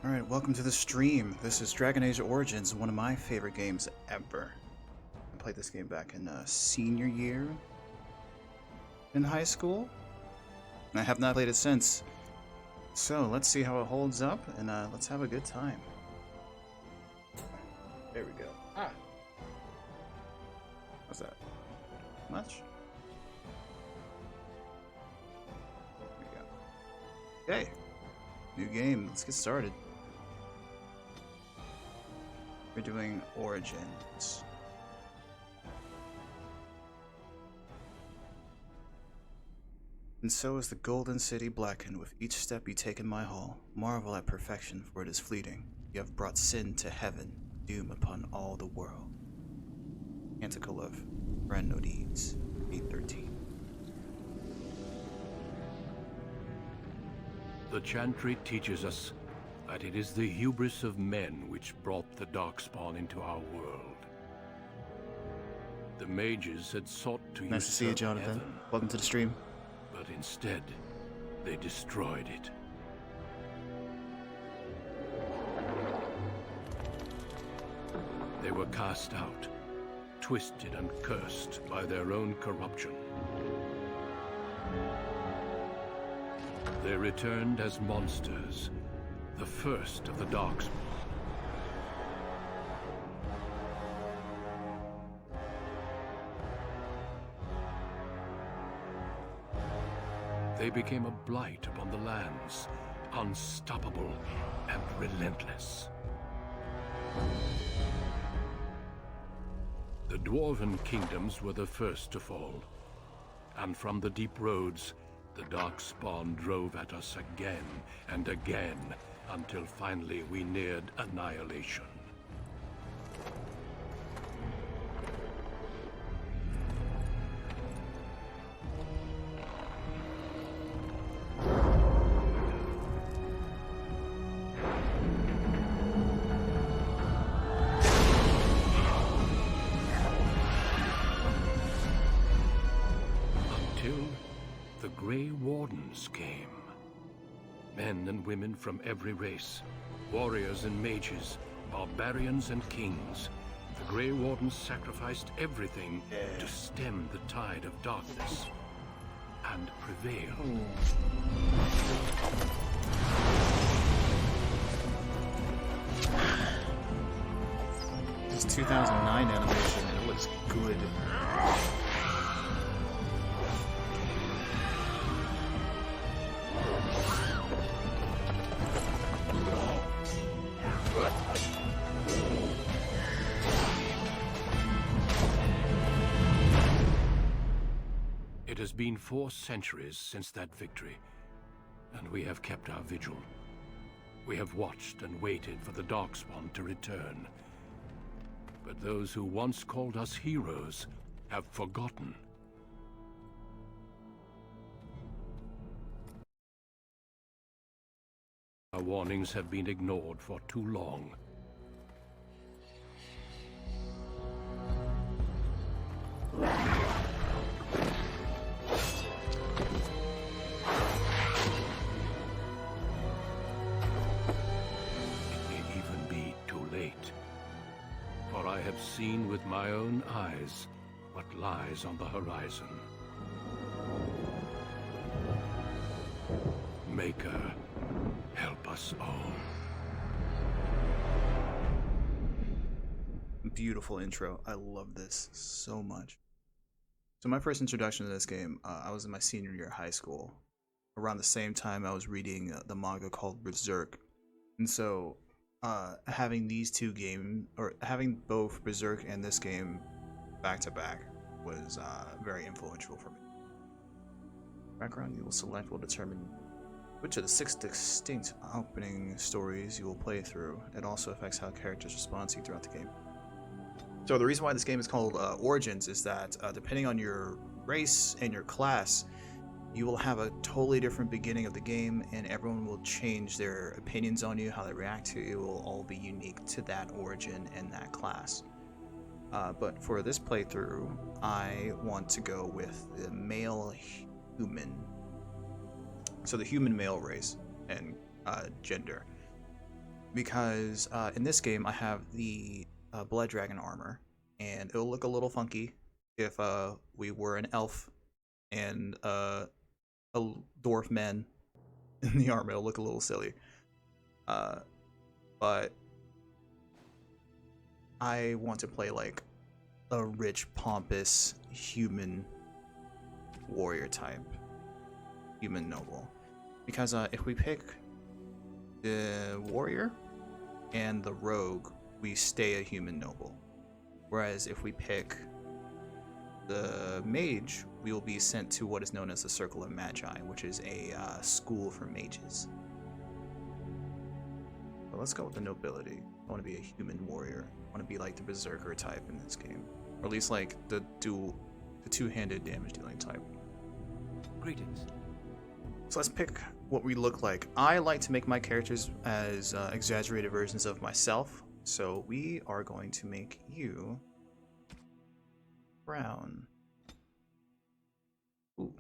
Alright, welcome to the stream. This is Dragon Age Origins, one of my favorite games ever. I played this game back in senior year in high school, and I have not played it since. So let's see how it holds up, and let's have a good time. There we go. What's that? Much? There we go. Okay. New game. Let's get started. We're doing Origins. And so is the golden city blackened with each step you take in my hall. Marvel at perfection, for it is fleeting. You have brought sin to heaven, doom upon all the world. Canticle of Brand No Deeds, 813. The Chantry teaches us that it is the hubris of men which brought the Darkspawn into our world. The mages had sought to Nice to see you, Jonathan. heaven, Welcome to the stream. but instead, they destroyed it. They were cast out, twisted and cursed by their own corruption. They returned as monsters, the first of the Darkspawn. They became a blight upon the lands, unstoppable and relentless. The Dwarven kingdoms were the first to fall, and from the deep roads, the Darkspawn drove at us again and again, until finally we neared annihilation. Came. Men and women from every race, warriors and mages, barbarians and kings. The Grey Wardens sacrificed everything to stem the tide of darkness and prevail. This 2009 animation, it looks good. It has been 4 centuries since that victory, and we have kept our vigil. We have watched and waited for the Darkspawn to return. But those who once called us heroes have forgotten. Our warnings have been ignored for too long. I have seen with my own eyes what lies on the horizon. Maker, help us all. Beautiful intro. I love this so much. So my first introduction to this game, I was in my senior year of high school. Around the same time I was reading the manga called Berserk. And so having these two games, or having both Berserk and this game back to back, was very influential for me. Background you will select will determine which of the 6 distinct opening stories you will play through. It also affects how characters respond to you throughout the game. So the reason why this game is called Origins is that depending on your race and your class, you will have a totally different beginning of the game, and everyone will change their opinions on you, how they react to you. It will all be unique to that origin and that class. But for this playthrough, I want to go with the male human. So the human male race and gender. because in this game I have the Blood Dragon armor, and it'll look a little funky if we were an elf and a dwarf man in the armor. It'll look a little silly. But I want to play like a rich, pompous, human warrior type, human noble. Because if we pick the warrior and the rogue, we stay a human noble. Whereas if we pick the mage, we will be sent to what is known as the Circle of Magi, which is a school for mages. But let's go with the nobility. I want to be a human warrior. I want to be like the berserker type in this game, or at least like the two-handed damage dealing type. Greetings. So let's pick what we look like. I like to make my characters as exaggerated versions of myself. So we are going to make you brown. Ooh.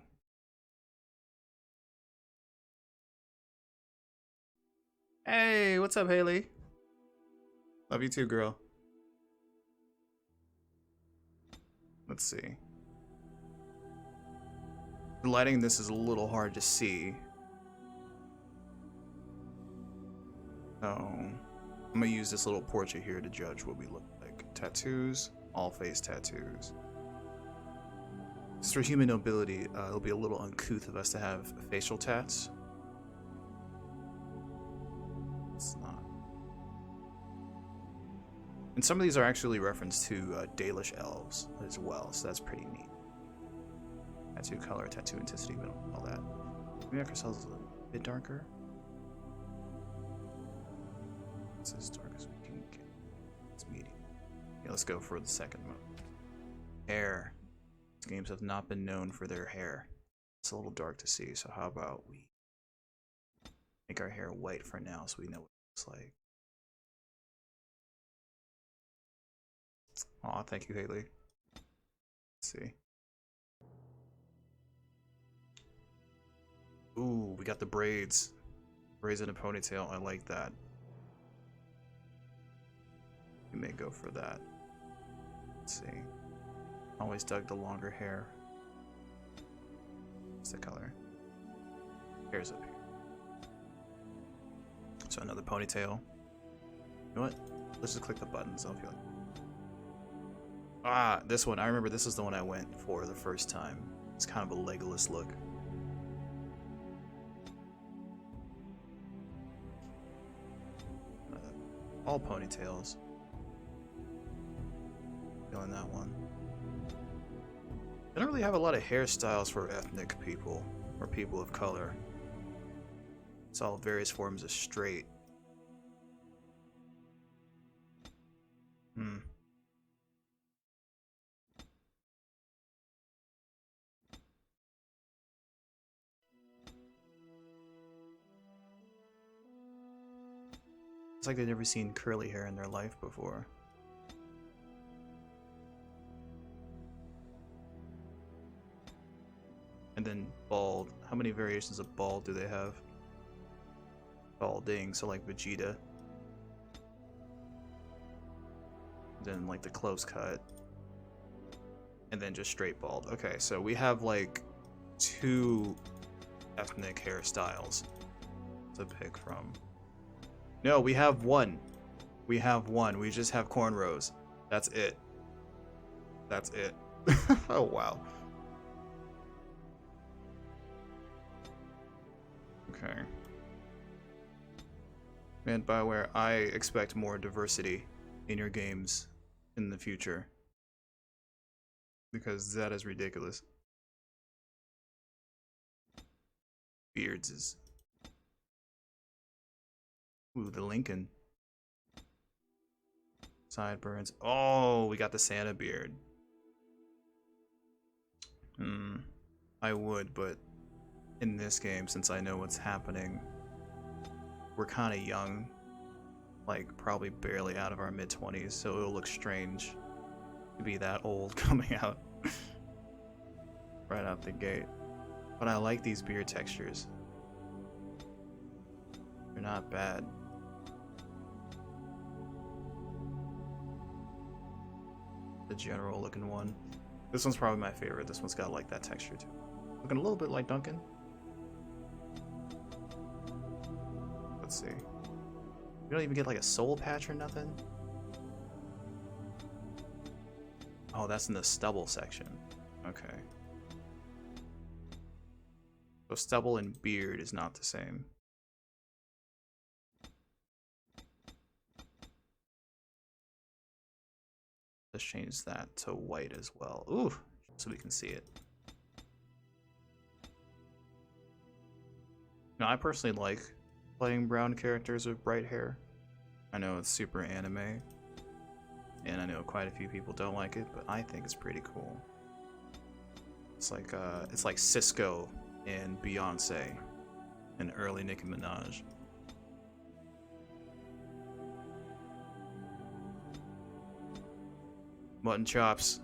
Hey, what's up, Haley? Love you too, girl. Let's see. The lighting in this is a little hard to see. So I'm gonna use this little portrait here to judge what we look like. Tattoos, all face tattoos. Just for human nobility, it'll be a little uncouth of us to have facial tats. It's not. And some of these are actually referenced to Dalish elves as well, so that's pretty neat. Tattoo color, tattoo intensity, all that. Maybe make ourselves a bit darker. It's as dark as we can get. It's medium. Yeah, let's go for the second mode. Hair. These games have not been known for their hair. It's a little dark to see, so how about we make our hair white for now so we know what it looks like. Aw, thank you, Haley. Let's see. Ooh, we got the braids. Braids in a ponytail, I like that. We may go for that. Let's see. Always dug the longer hair. What's the color? Hair's up here. So another ponytail. You know what? Let's just click the buttons. I'll feel like. Ah, this one. I remember this is the one I went for the first time. It's kind of a Legolas look. All ponytails. Feeling that one. I don't really have a lot of hairstyles for ethnic people or people of color. It's all various forms of straight. It's like they've never seen curly hair in their life before. And then bald. How many variations of bald do they have? Balding, so like Vegeta. Then like the close cut. And then just straight bald. Okay, so we have like 2 ethnic hairstyles to pick from. No, we have 1. We have 1. We just have cornrows. That's it. That's it. Oh, wow. Okay. Man, Bioware, I expect more diversity in your games in the future. Because that is ridiculous. Beards is... Ooh, the Lincoln. Sideburns. Oh, we got the Santa beard. I would, but in this game, since I know what's happening, we're kind of young. Like, probably barely out of our mid-20s, so it'll look strange to be that old coming out right out the gate. But I like these beard textures. They're not bad. the general looking one. This one's probably my favorite. This one's got like that texture too. Looking a little bit like Duncan. Let's see. You don't even get like a soul patch or nothing? Oh, that's in the stubble section. Okay. So stubble and beard is not the same. Let's change that to white as well. Ooh, so we can see it. Now, I personally like playing brown characters with bright hair. I know it's super anime, and I know quite a few people don't like it, but I think it's pretty cool. It's like Cisco and Beyonce and early Nicki Minaj. Mutton chops.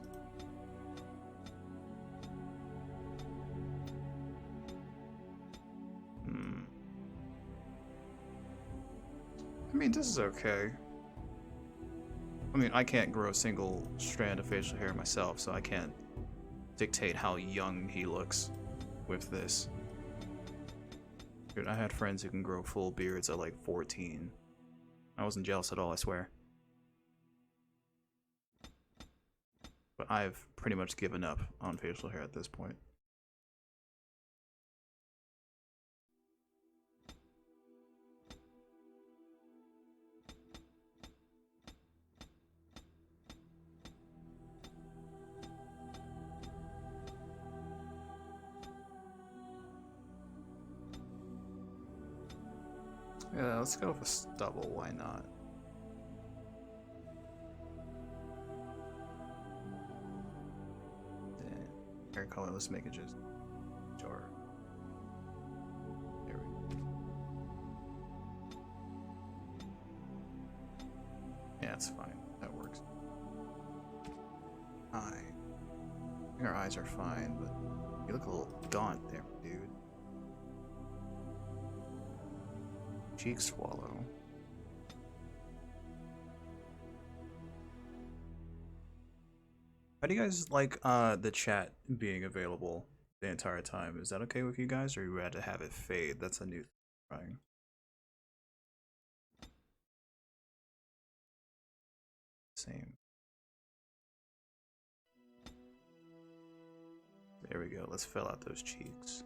I mean, this is okay. I mean, I can't grow a single strand of facial hair myself, so I can't dictate how young he looks with this. Dude, I had friends who can grow full beards at like 14. I wasn't jealous at all, I swear. But I've pretty much given up on facial hair at this point. Yeah, let's go with a stubble, why not? Hair color, let's make it just dark. There we go. Yeah, that's fine. That works. Eye. I think our eyes are fine, but you look a little gaunt there, dude. Cheek swallow. How do you guys like the chat being available the entire time? Is that okay with you guys, or you had to have it fade? That's a new thing. Same. There we go. Let's fill out those cheeks.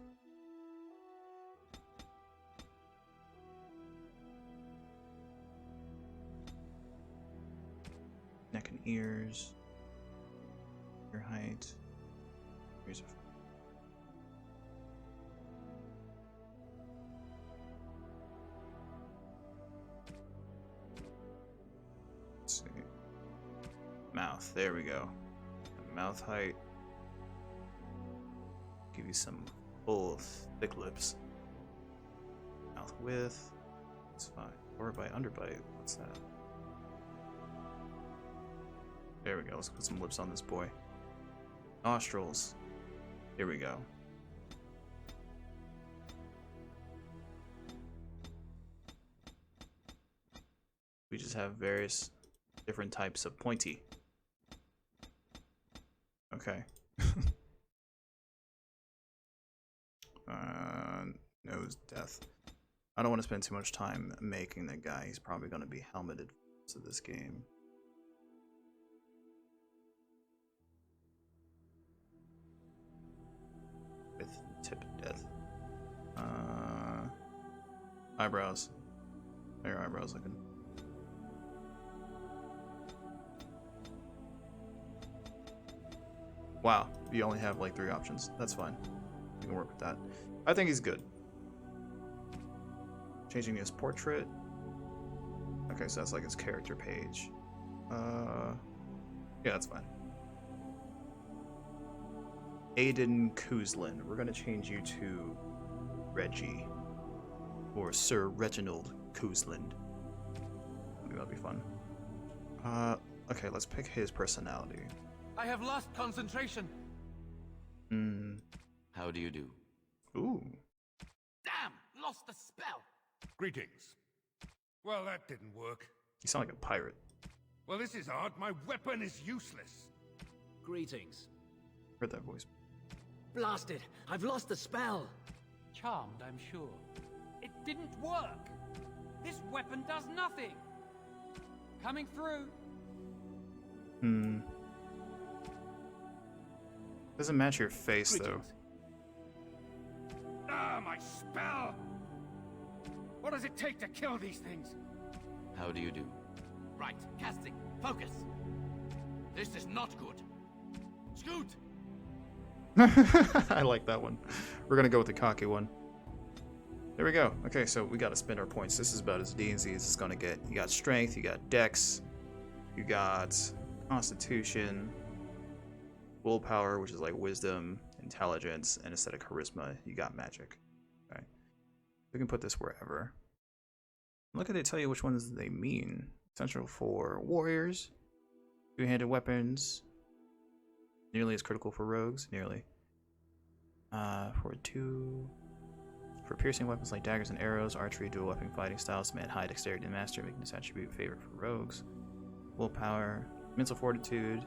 Neck and ears. Ear height. Ears of. Let's see. Mouth. There we go. Mouth height. Give you some full, thick lips. Mouth width. That's fine. Overbite, underbite. What's that? There we go. Let's put some lips on this boy. Nostrils. Here we go. We just have various different types of pointy. Okay. Nose death. I don't want to spend too much time making the guy. He's probably going to be helmeted to this game. With tip death. Eyebrows. How are your eyebrows looking? Wow, you only have like 3 options. That's fine. You can work with that. I think he's good. Changing his portrait. Okay, so that's like his character page. Yeah, that's fine. Aiden Kuzlin. We're gonna change you to Reggie. Or Sir Reginald Kuzlin. I think that'll be fun. Okay, let's pick his personality. I have lost concentration. How do you do? Ooh. Damn, lost the spell. Greetings. Well, that didn't work. You sound like a pirate. Well, this is odd. My weapon is useless. Greetings. Heard that voice. Blasted! I've lost the spell! Charmed, I'm sure. It didn't work! This weapon does nothing! Coming through! Doesn't match your face, though. Greetings. Ah, my spell! What does it take to kill these things? How do you do? Right, casting. Focus! This is not good. Scoot! I like that one. We're gonna go with the cocky one. There we go. Okay, so we gotta spend our points. This is about as D&Z as it's gonna get. You got strength, you got dex, you got constitution, willpower, which is like wisdom, intelligence, and instead of charisma, you got magic. Okay. We can put this wherever. Look at they tell you which ones they mean. Essential for warriors, two-handed weapons, nearly as critical for rogues, nearly. For piercing weapons like daggers and arrows, archery, dual weapon fighting styles, demand high dexterity and master, making this attribute favorite for rogues. Willpower, mental fortitude.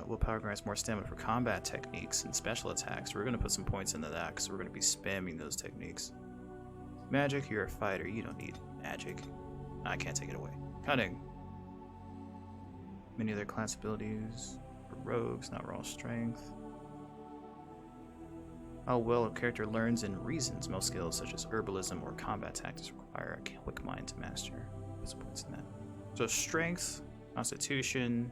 Willpower grants more stamina for combat techniques and special attacks. We're going to put some points into that because we're going to be spamming those techniques. Magic, you're a fighter. You don't need magic. I can't take it away. Cunning. Many other class abilities for rogues, not raw strength. How well a character learns and reasons. Most skills such as herbalism or combat tactics require a quick mind to master. Put some points in that. So strength, constitution,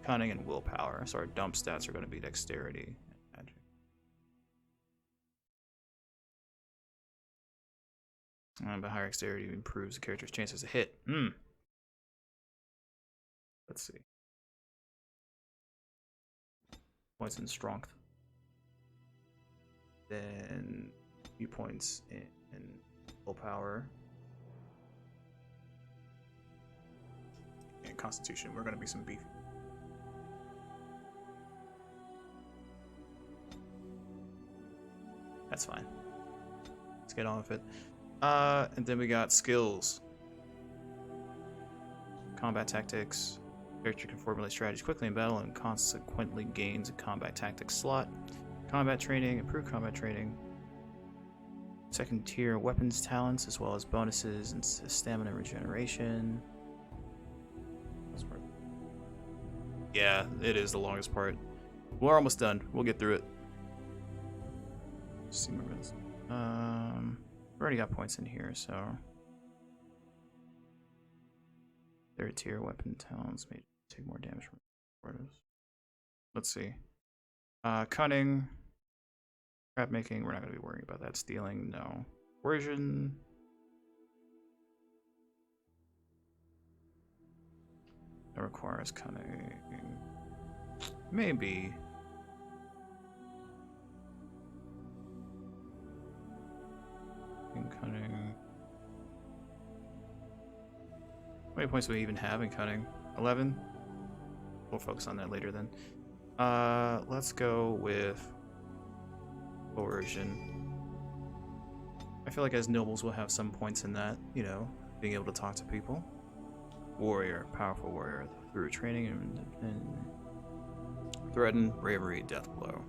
cunning, and willpower. So our dump stats are going to be dexterity and magic. But higher dexterity improves the character's chances to hit. Let's see. Points in strength. Then few points in willpower. And constitution. We're going to be some beef. That's fine. Let's get on with it. And then we got skills. Combat tactics. Character can formulate strategies quickly in battle and consequently gains a combat tactics slot. Combat training, improved combat training. Second tier weapons talents, as well as bonuses and stamina regeneration. Yeah, it is the longest part. We're almost done. We'll get through it. Let's see more of this. We already got points in here, so. Third tier weapon talents may take more damage from orders. Let's see. Cunning. Trap making, we're not going to be worrying about that. Stealing, no. Coercion. That requires cunning. Maybe. Cunning. How many points do we even have in cunning? 11? We'll focus on that later then. Let's go with coercion. I feel like as nobles we'll have some points in that, you know, being able to talk to people. Warrior, powerful warrior through training and threaten, bravery, death blow.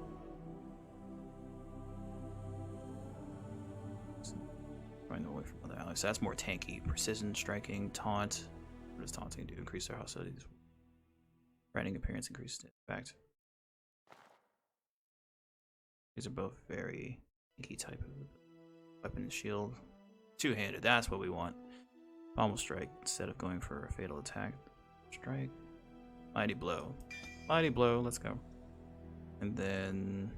Find the way from other allies. So that's more tanky. Precision, striking, taunt. What does taunting do? Increase their hostilities. Threatening appearance increases impact. These are both very tanky type of weapon and shield. Two-handed, that's what we want. Pommel strike instead of going for a fatal attack. Strike. Mighty blow. Mighty blow, let's go. And then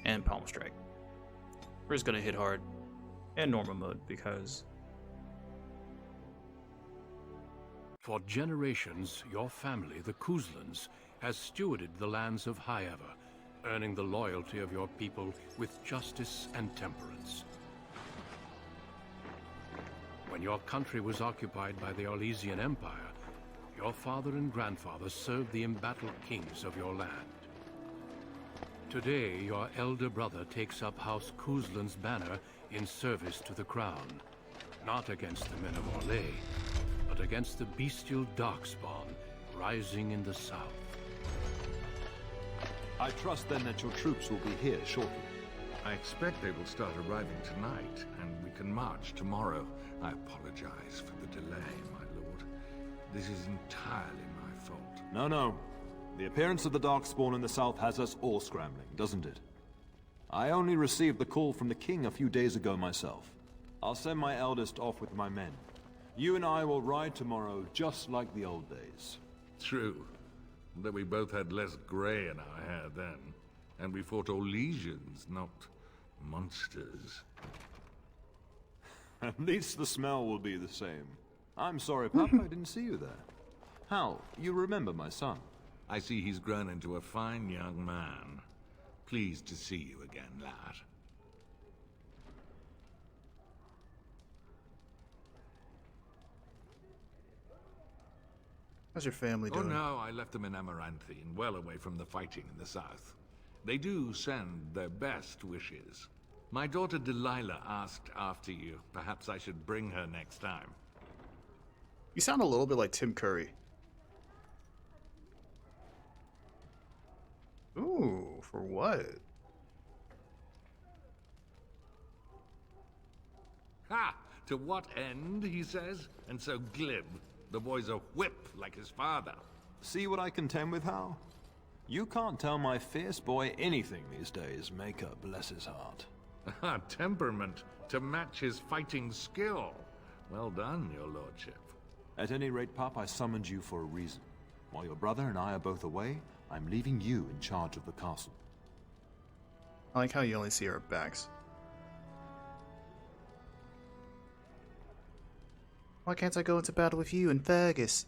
and Pommel strike. We're just gonna hit hard and normal mode because for generations, your family, the Kuzlans, has stewarded the lands of Highever, earning the loyalty of your people with justice and temperance. When your country was occupied by the Orlesian Empire, Your father and grandfather served the embattled kings of your land. Today, your elder brother takes up House Kuzlan's banner in service to the crown. Not against the men of Orlais, but against the bestial darkspawn rising in the south. I trust then that your troops will be here shortly. I expect they will start arriving tonight, and we can march tomorrow. I apologize for the delay, my lord. This is entirely my fault. No. The appearance of the Darkspawn in the south has us all scrambling, doesn't it? I only received the call from the king a few days ago myself. I'll send my eldest off with my men. You and I will ride tomorrow just like the old days. True. Though we both had less grey in our hair then. And we fought Orlesians, not monsters. At least the smell will be the same. I'm sorry, Papa, I didn't see you there. Hal, you remember my son? I see he's grown into a fine young man. Pleased to see you again, lad. How's your family Oh doing? no, I left them in Amaranthine, well away from the fighting in the south. They do send their best wishes. My daughter Delilah asked after you. Perhaps I should bring her next time. You sound a little bit like Tim Curry. Ooh, for what? Ha! To what end, he says? And so glib. The boy's a whip like his father. See what I contend with, Hal? You can't tell my fierce boy anything these days, Maker bless his heart. Temperament to match his fighting skill. Well done, your lordship. At any rate, Pop, I summoned you for a reason. While your brother and I are both away, I'm leaving you in charge of the castle. I like how you only see our backs. Why can't I go into battle with you and Fergus?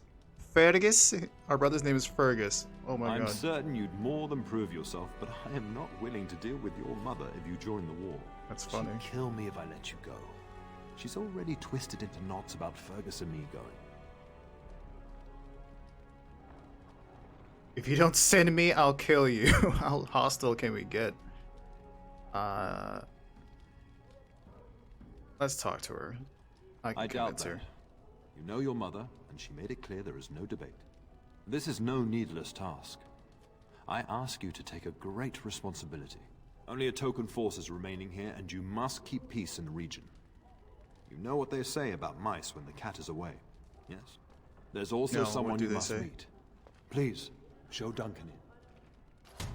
Fergus? Our brother's name is Fergus. Oh my I'm god. certain you'd more than prove yourself, but I am not willing to deal with your mother if you join the war. That's funny. She'd kill me if I let you go. She's already twisted into knots about Fergus and me going. If you don't send me, I'll kill you. How hostile can we get? Let's talk to her. I I doubt convince that. her. You know your mother, and she made it clear there is no debate. This is no needless task. I ask you to take a great responsibility. Only a token force is remaining here, and you must keep peace in the region. You know what they say about mice when the cat is away, yes? There's also No, what someone do you they must say? meet. Please, show Duncan in.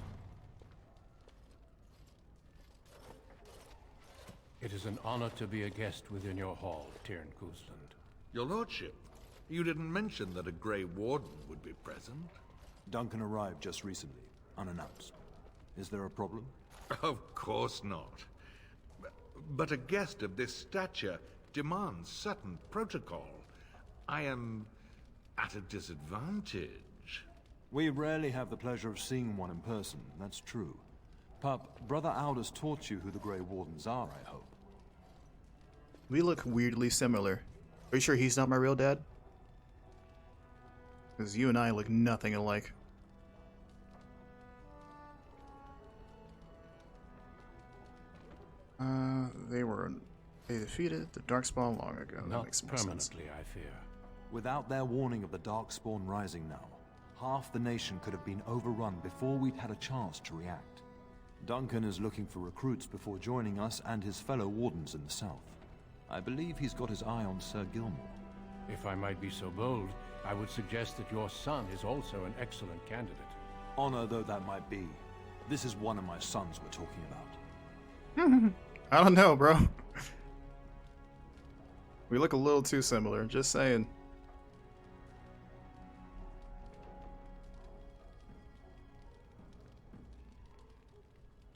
It is an honor to be a guest within your hall, Tyrn Kuzland. Your lordship, you didn't mention that a Grey Warden would be present. Duncan arrived just recently, unannounced. Is there a problem? Of course not. But a guest of this stature demands certain protocol. I am at a disadvantage. We rarely have the pleasure of seeing one in person, that's true. Pup, Brother Aldous taught you who the Grey Wardens are, I hope. We look weirdly similar. Are you sure he's not my real dad? Because you and I look nothing alike. They defeated the Darkspawn long ago. That Not makes more sense. permanently, I fear. Without their warning of the Darkspawn rising now, half the nation could have been overrun before we'd had a chance to react. Duncan is looking for recruits before joining us and his fellow wardens in the south. I believe he's got his eye on Sir Gilmore. If I might be so bold, I would suggest that your son is also an excellent candidate. Honor though that might be, this is one of my sons we're talking about. I don't know, bro. We look a little too similar, just saying.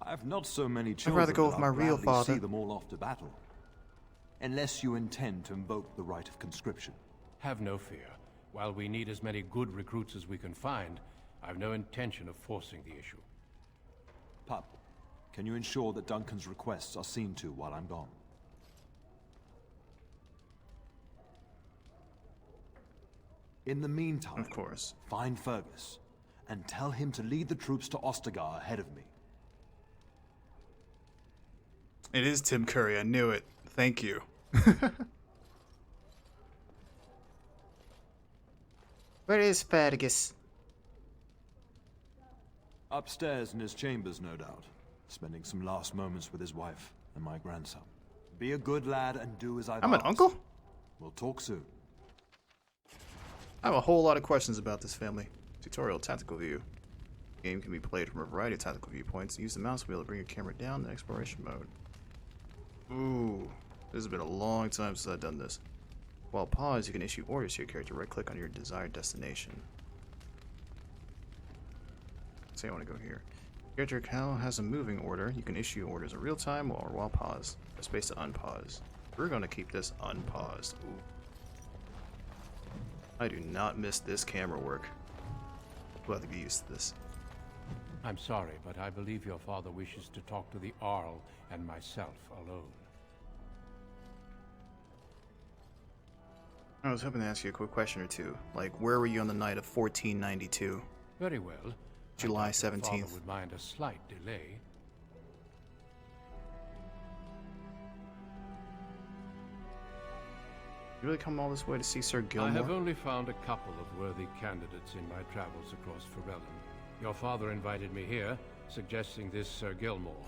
I have not so many children rather go that with I'll my real gladly father. see them all off to battle. Unless you intend to invoke the right of conscription. Have no fear. While we need as many good recruits as we can find, I've no intention of forcing the issue. Pup, can you ensure that Duncan's requests are seen to while I'm gone? In the meantime, Of course. find Fergus and tell him to lead the troops to Ostagar ahead of me. It is Tim Curry. I knew it. Thank you. Where is Fergus? Upstairs in his chambers, no doubt. Spending some last moments with his wife and my grandson. Be a good lad and do as I've I'm an asked. uncle? We'll talk soon. I have a whole lot of questions about this family. Tutorial tactical view. The game can be played from a variety of tactical viewpoints. Use the mouse wheel to bring your camera down in exploration mode. Ooh, this has been a long time since I've done this. While pause, you can issue orders to your character. Right-click on your desired destination. Say I want to go here. Character Cal has a moving order. You can issue orders in real time or while pause. Press space to unpause. We're going to keep this unpaused. Ooh. I do not miss this camera work. We'll have to get used to this. I'm sorry, but I believe your father wishes to talk to the Arl and myself alone. I was hoping to ask you a quick question or two. Like, where were you on the night of 1492? Very well. July I doubt your 17th. father would mind a slight delay. You really come all this way to see Sir I Gilmore? have only found a couple of worthy candidates in my travels across Ferelden. Your father invited me here, suggesting this Sir Gilmore.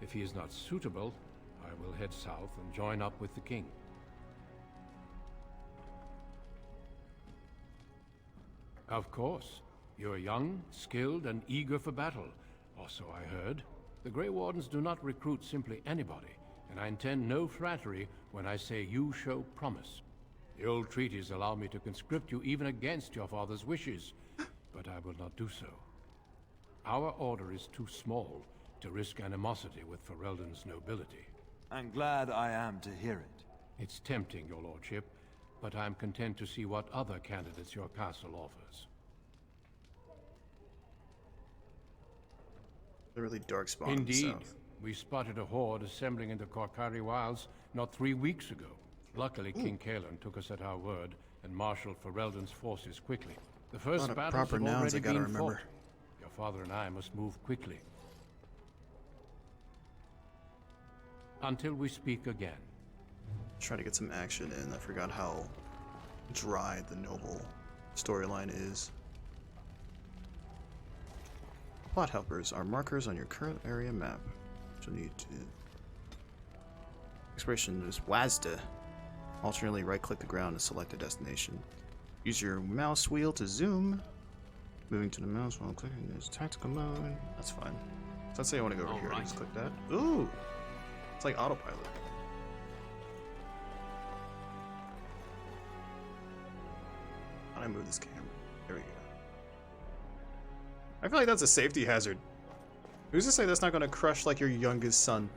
If he is not suitable, I will head south and join up with the king. Of course. You're young, skilled, and eager for battle. Or so I heard. The Grey Wardens do not recruit simply anybody, and I intend no flattery when I say you show promise. The old treaties allow me to conscript you even against your father's wishes, but I will not do so. Our order is too small to risk animosity with Ferelden's nobility. And glad I am to hear it. It's tempting, your lordship, but I'm content to see what other candidates your castle offers. A really dark spot in the Indeed. south. We spotted a horde assembling in the Korkari Wilds not 3 weeks ago. Luckily, King Kaelan took us at our word and marshaled Ferelden's forces quickly. The first lot of battles proper have nouns already I gotta been remember. fought. Your father and I must move quickly. Until we speak again. Try to get some action in. I forgot how dry the noble storyline is. Plot helpers are markers on your current area map. So need to. Expiration is WASDA. Alternately right-click the ground to select a destination. Use your mouse wheel to zoom. Moving to the mouse while clicking is tactical mode. That's fine. So let's say I want to go over here. Just click that. Ooh! It's like autopilot. How do I move this camera? There we go. I feel like that's a safety hazard. Who's to say that's not going to crush like your youngest son?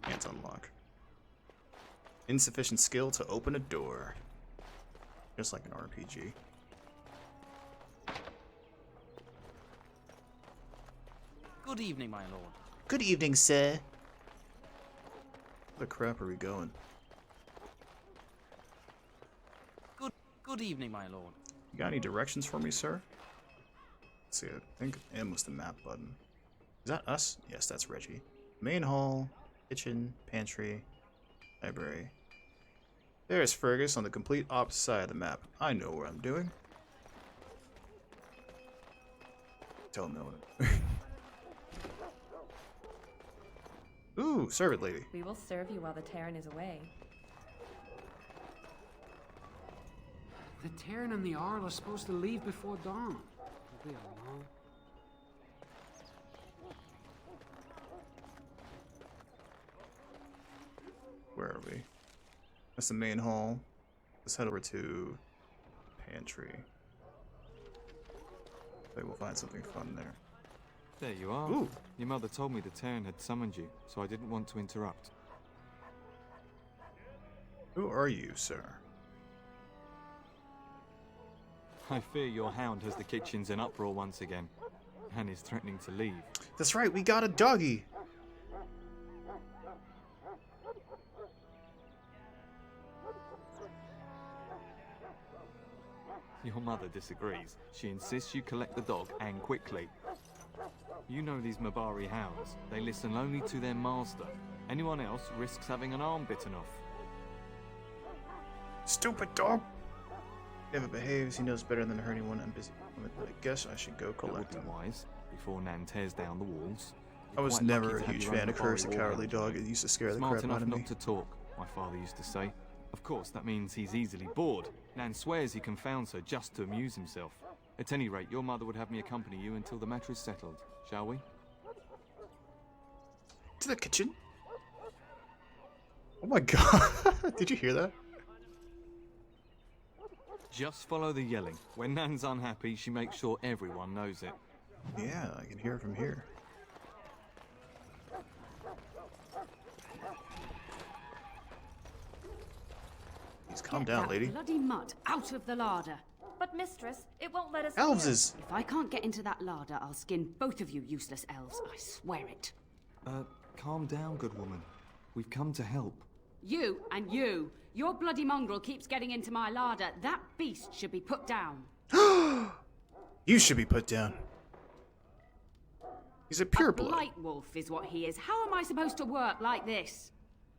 Can't unlock. Insufficient skill to open a door. Just like an RPG. Good evening, my lord. Good evening, sir. Where the crap are we going? Good evening, my lord. You got any directions for me, sir? Let's see, I think M was the map button. Is that us? Yes, that's Reggie. Main hall, kitchen, pantry, library. There's Fergus on the complete opposite side of the map. I know what I'm doing. Tell him no. Ooh, servant lady. We will serve you while the Terran is away. The Terran and the Arl are supposed to leave before dawn. We all know. Where are we? That's the main hall. Let's head over to pantry. Maybe we'll find something fun there. There you are. Ooh. Your mother told me the Terran had summoned you, so I didn't want to interrupt. Who are you, sir? I fear your hound has the kitchens in uproar once again, and is threatening to leave. That's right, we got a doggy. Your mother disagrees. She insists you collect the dog, and quickly. You know these Mabari hounds. They listen only to their master. Anyone else risks having an arm bitten off. Stupid dog! Never behaves, he knows better than to hurt anyone. I'm busy. I guess I should go collect him. Wise, before Nan tears down the walls. I was never a huge fan of Courage the Cowardly Dog. It used to scare the crap out of me. Smart enough not to talk, my father used to say. Of course, that means he's easily bored. Nan swears he confounds her just to amuse himself. At any rate, your mother would have me accompany you until the matter is settled, shall we? To the kitchen? Oh my god, did you hear that? Just follow the yelling. When Nan's unhappy, she makes sure everyone knows it. Yeah, I can hear it from here. Please calm down, lady. Bloody mutt out of the larder. But mistress, it won't let us Elves through. is... If I can't get into that larder, I'll skin both of you useless elves. I swear it. Calm down, good woman. We've come to help. You and you. Your bloody mongrel keeps getting into my larder. That beast should be put down. You should be put down. He's a pureblood. A blight wolf is what he is. How am I supposed to work like this?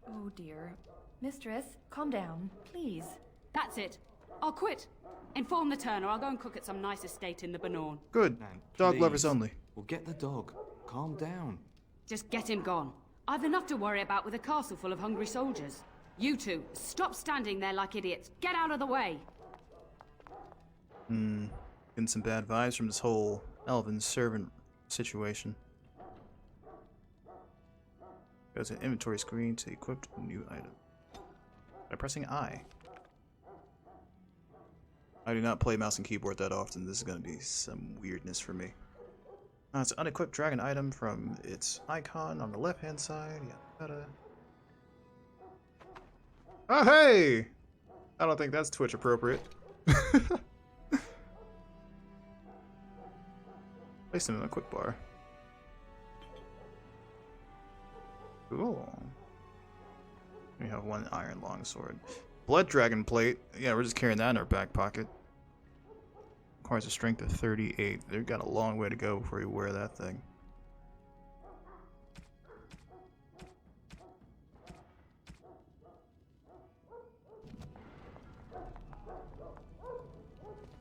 Oh dear. Mistress, calm down, please. That's it. I'll quit. Inform the turner. I'll go and cook at some nice estate in the Banorn. Good. Nan, Dog please. lovers only. We'll get the dog. Calm down. Just get him gone. I've enough to worry about with a castle full of hungry soldiers. You two, stop standing there like idiots. Get out of the way. Getting some bad vibes from this whole elven servant situation. Go to inventory screen to equip a new item. By pressing I. I do not play mouse and keyboard that often. This is going to be some weirdness for me. It's an unequipped dragon item from its icon on the left-hand side. Yeah, oh, hey! I don't think that's Twitch appropriate. Place him in a quick bar. Cool. We have one iron longsword. Blood dragon plate. Yeah, we're just carrying that in our back pocket. Requires a strength of 38. They've got a long way to go before you wear that thing.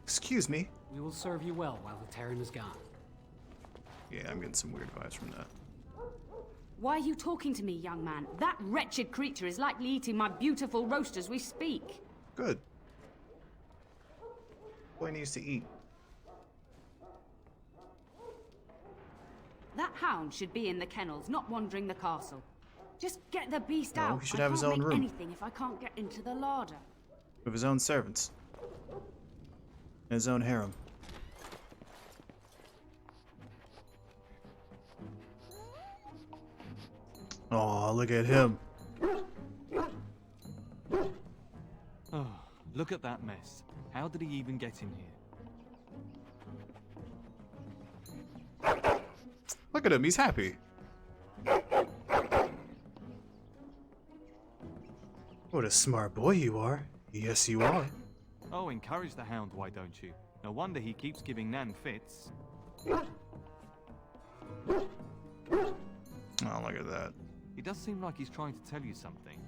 Excuse me. We will serve you well while the Terran is gone. Yeah, I'm getting some weird vibes from that. Why are you talking to me, young man? That wretched creature is likely eating my beautiful roast as we speak. Good. Boy needs to eat. That hound should be in the kennels, not wandering the castle. Just get the beast No, out. he should I have his can't own make room. anything if I can't get into the larder. With his own servants. And his own harem. Oh, look at him. Oh, look at that mess. How did he even get in here? Look at him, he's happy. What a smart boy you are. Yes, you are. Oh, encourage the hound, why don't you? No wonder he keeps giving Nan fits. Oh, look at that. He does seem like he's trying to tell you something.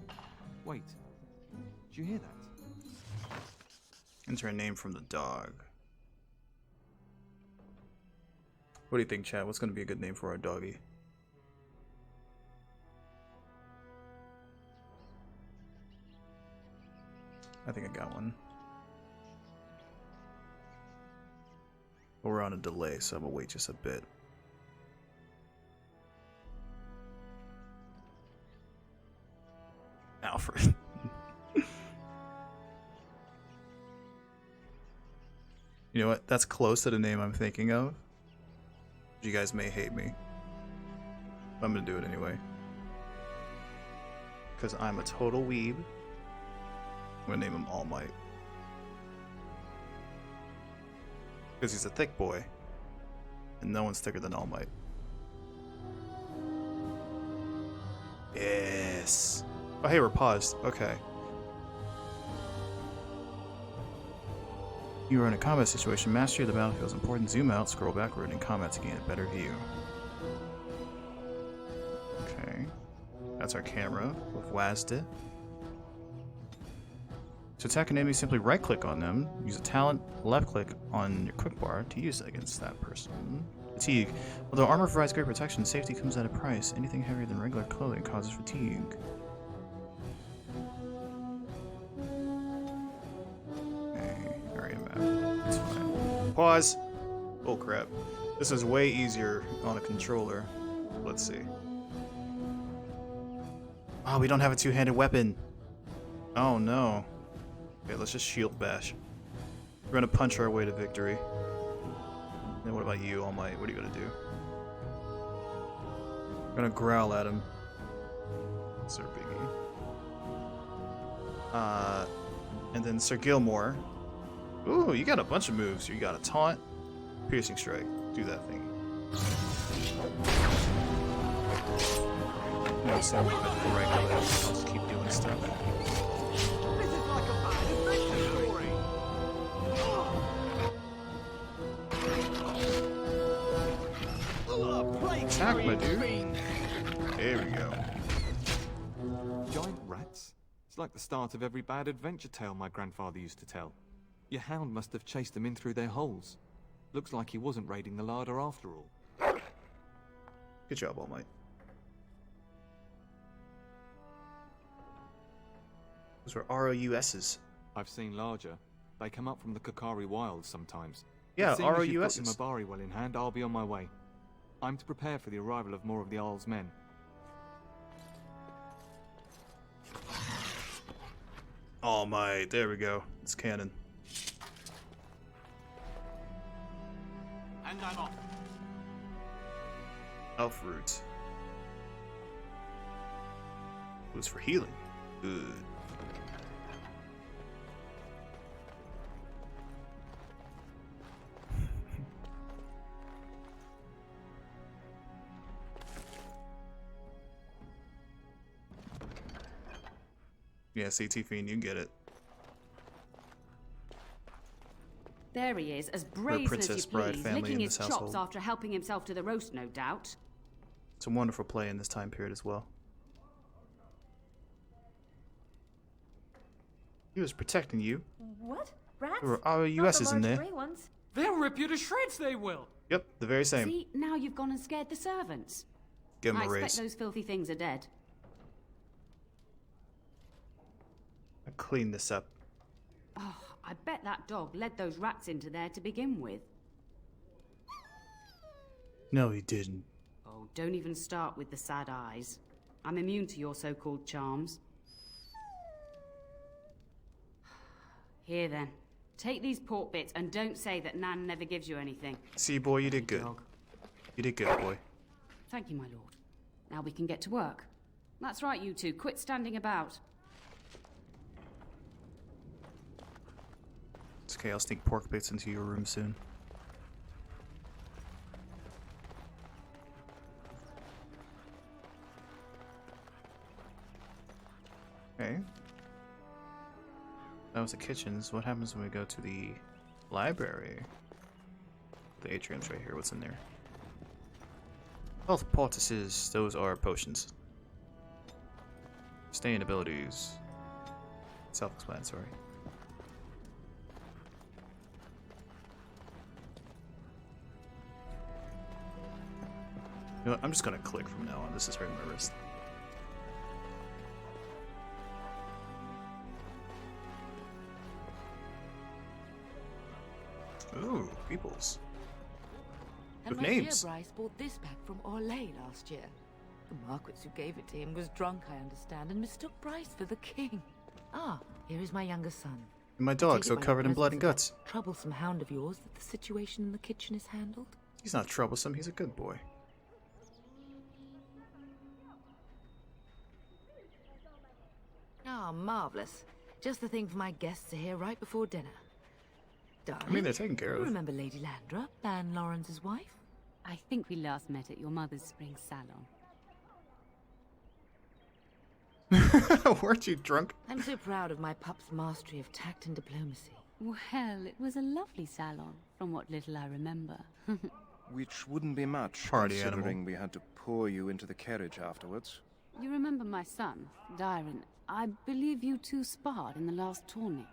Wait, did you hear that? Enter a name from the dog. What do you think, chat? What's going to be a good name for our doggy? I think I got one. But we're on a delay, so I'm going to wait just a bit. Alfred. You know what? That's close to the name I'm thinking of. You guys may hate me. But I'm gonna do it anyway. Because I'm a total weeb. I'm gonna name him All Might. Because he's a thick boy. And no one's thicker than All Might. Yes. Oh, hey, we're paused. Okay. You are in a combat situation. Mastery of the battlefield is important. Zoom out, scroll backward in combat to gain a better view. Okay. That's our camera with WASD. To attack an enemy, simply right-click on them. Use a talent, left-click on your quick bar to use it against that person. Fatigue. Although armor provides great protection, safety comes at a price. Anything heavier than regular clothing causes fatigue. Okay, area map. That's fine. Pause! Oh crap. This is way easier on a controller. Let's see. Oh, we don't have a two-handed weapon. Oh no. Okay, let's just shield bash. We're gonna punch our way to victory. And what about you, All Might? What are you gonna do? We're gonna growl at him. Sir Biggie. And then Sir Gilmore. Ooh, you got a bunch of moves. You got a taunt, piercing strike. Do that thing. No, so right now, I'll just keep doing stuff. Attack, my dude. There we go. Giant rats? It's like the start of every bad adventure tale my grandfather used to tell. Your hound must have chased them in through their holes. Looks like he wasn't raiding the larder after all. Good job, All Might. Those were ROUSs. I've seen larger. They come up from the Kakari wilds sometimes. Yeah, Seeing as you've got ROUSs. the Mabari well in hand, I'll be on my way. I'm to prepare for the arrival of more of the Isle's men. All Might. There we go. It's canon. And I'm off. Elf root. It was for healing. Good. Yeah, CT Fiend, you get it. There he is, as brazen as Princess you Bride please, family licking in his this chops household. after helping himself to the roast, no doubt. It's a wonderful play in this time period as well. He was protecting you. What? Rats? There were Not the ROUSs in large there. gray ones. They'll rip you to shreds, they will. Yep, the very same. See, now you've gone and scared the servants. Give him I a expect raise. those filthy things are dead. I'll clean this up. Oh, I bet that dog led those rats into there to begin with. No, he didn't. Oh, don't even start with the sad eyes. I'm immune to your so-called charms. Here then, take these pork bits and don't say that Nan never gives you anything. See, boy, you did good. Dog. You did good, boy. Thank you, my lord. Now we can get to work. That's right, you two. Quit standing about. It's okay, I'll sneak pork bits into your room soon. Okay. That was the kitchens. What happens when we go to the library? The atrium's right here. What's in there? Health poultices. Those are potions. Staying abilities. Self-explanatory. You know what? I'm just gonna click from now on. This is hurting my wrist. Ooh, peoples. And With my names. dear Bryce bought this back from Orlais last year. The Marquis who gave it to him was drunk, I understand, and mistook Bryce for the king. Ah, here is my younger son. And my I dog, take it so by covered in the blood and presence guts. of that troublesome hound of yours that the situation in the kitchen is handled. He's not troublesome, he's a good boy. Ah, marvelous. Just the thing for my guests to hear right before dinner. Darling, I mean, they're taken care you of. remember Lady Landra, Ban Lawrence's wife? I think we last met at your mother's spring salon. Weren't you drunk? I'm so proud of my pup's mastery of tact and diplomacy. Well, it was a lovely salon, from what little I remember. Which wouldn't be much, Party considering animal. we had to pour you into the carriage afterwards. You remember my son, Dyron. I believe you two sparred in the last tourney.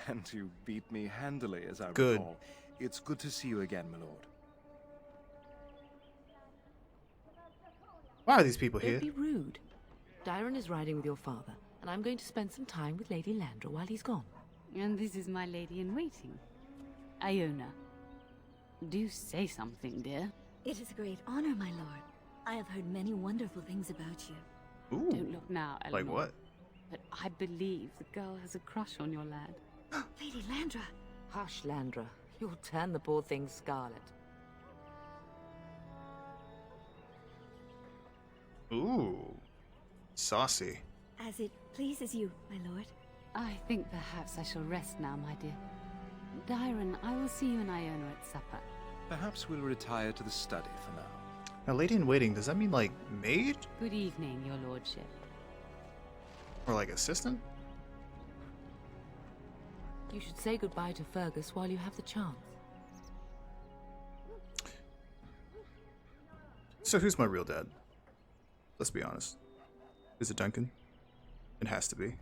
And you beat me handily, as I Good. recall. It's good to see you again, my lord. Why are these people here? Don't be rude. Dyron is riding with your father, and I'm going to spend some time with Lady Landra while he's gone. And this is my lady-in-waiting, Iona. Do say something, dear. It is a great honor, my lord. I have heard many wonderful things about you. Ooh. Don't look now, Eleanor. Like what? But I believe the girl has a crush on your lad. Lady Landra. Hush, Landra. You'll turn the poor thing scarlet. Ooh. Saucy. As it pleases you, my lord. I think perhaps I shall rest now, my dear. Dyron, I will see you and Iona at supper. Perhaps we'll retire to the study for now. Now, lady in waiting, does that mean like maid? Good evening, your lordship. Or like assistant? You should say goodbye to Fergus while you have the chance. So who's my real dad? Let's be honest. Is it Duncan? It has to be.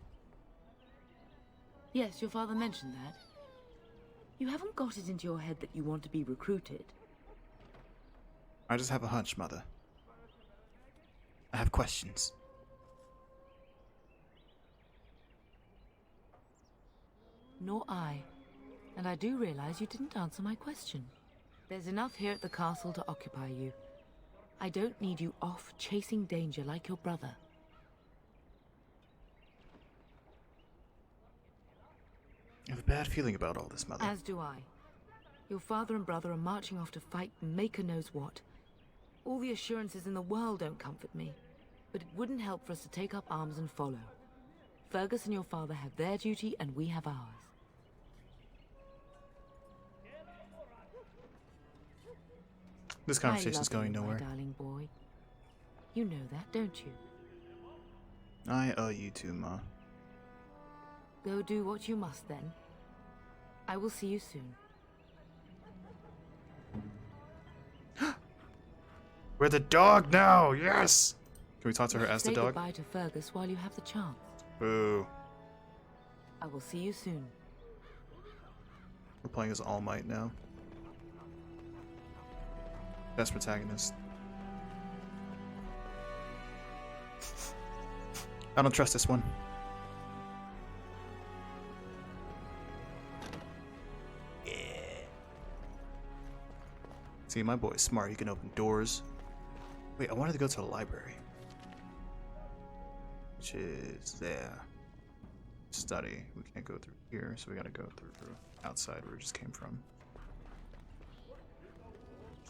Yes, your father mentioned that. You haven't got it into your head that you want to be recruited. I just have a hunch, Mother. I have questions. Nor I. And I do realize you didn't answer my question. There's enough here at the castle to occupy you. I don't need you off chasing danger like your brother. I have a bad feeling about all this, Mother. As do I. Your father and brother are marching off to fight Maker knows what. All the assurances in the world don't comfort me. But it wouldn't help for us to take up arms and follow. Fergus and your father have their duty and we have ours. This conversation's I love going you, nowhere. my darling boy. You know that, don't you? I owe you too, Ma. Go do what you must then. I will see you soon. We're the dog now, yes! Can we talk to her as the Say dog? goodbye to Fergus while you have the chance. Boo. I will see you soon. We're playing as All Might now. Best protagonist. I don't trust this one. Yeah. See, my boy's smart. He can open doors. Wait, I wanted to go to the library. Which is there. Study. We can't go through here, so we gotta go through outside where we just came from.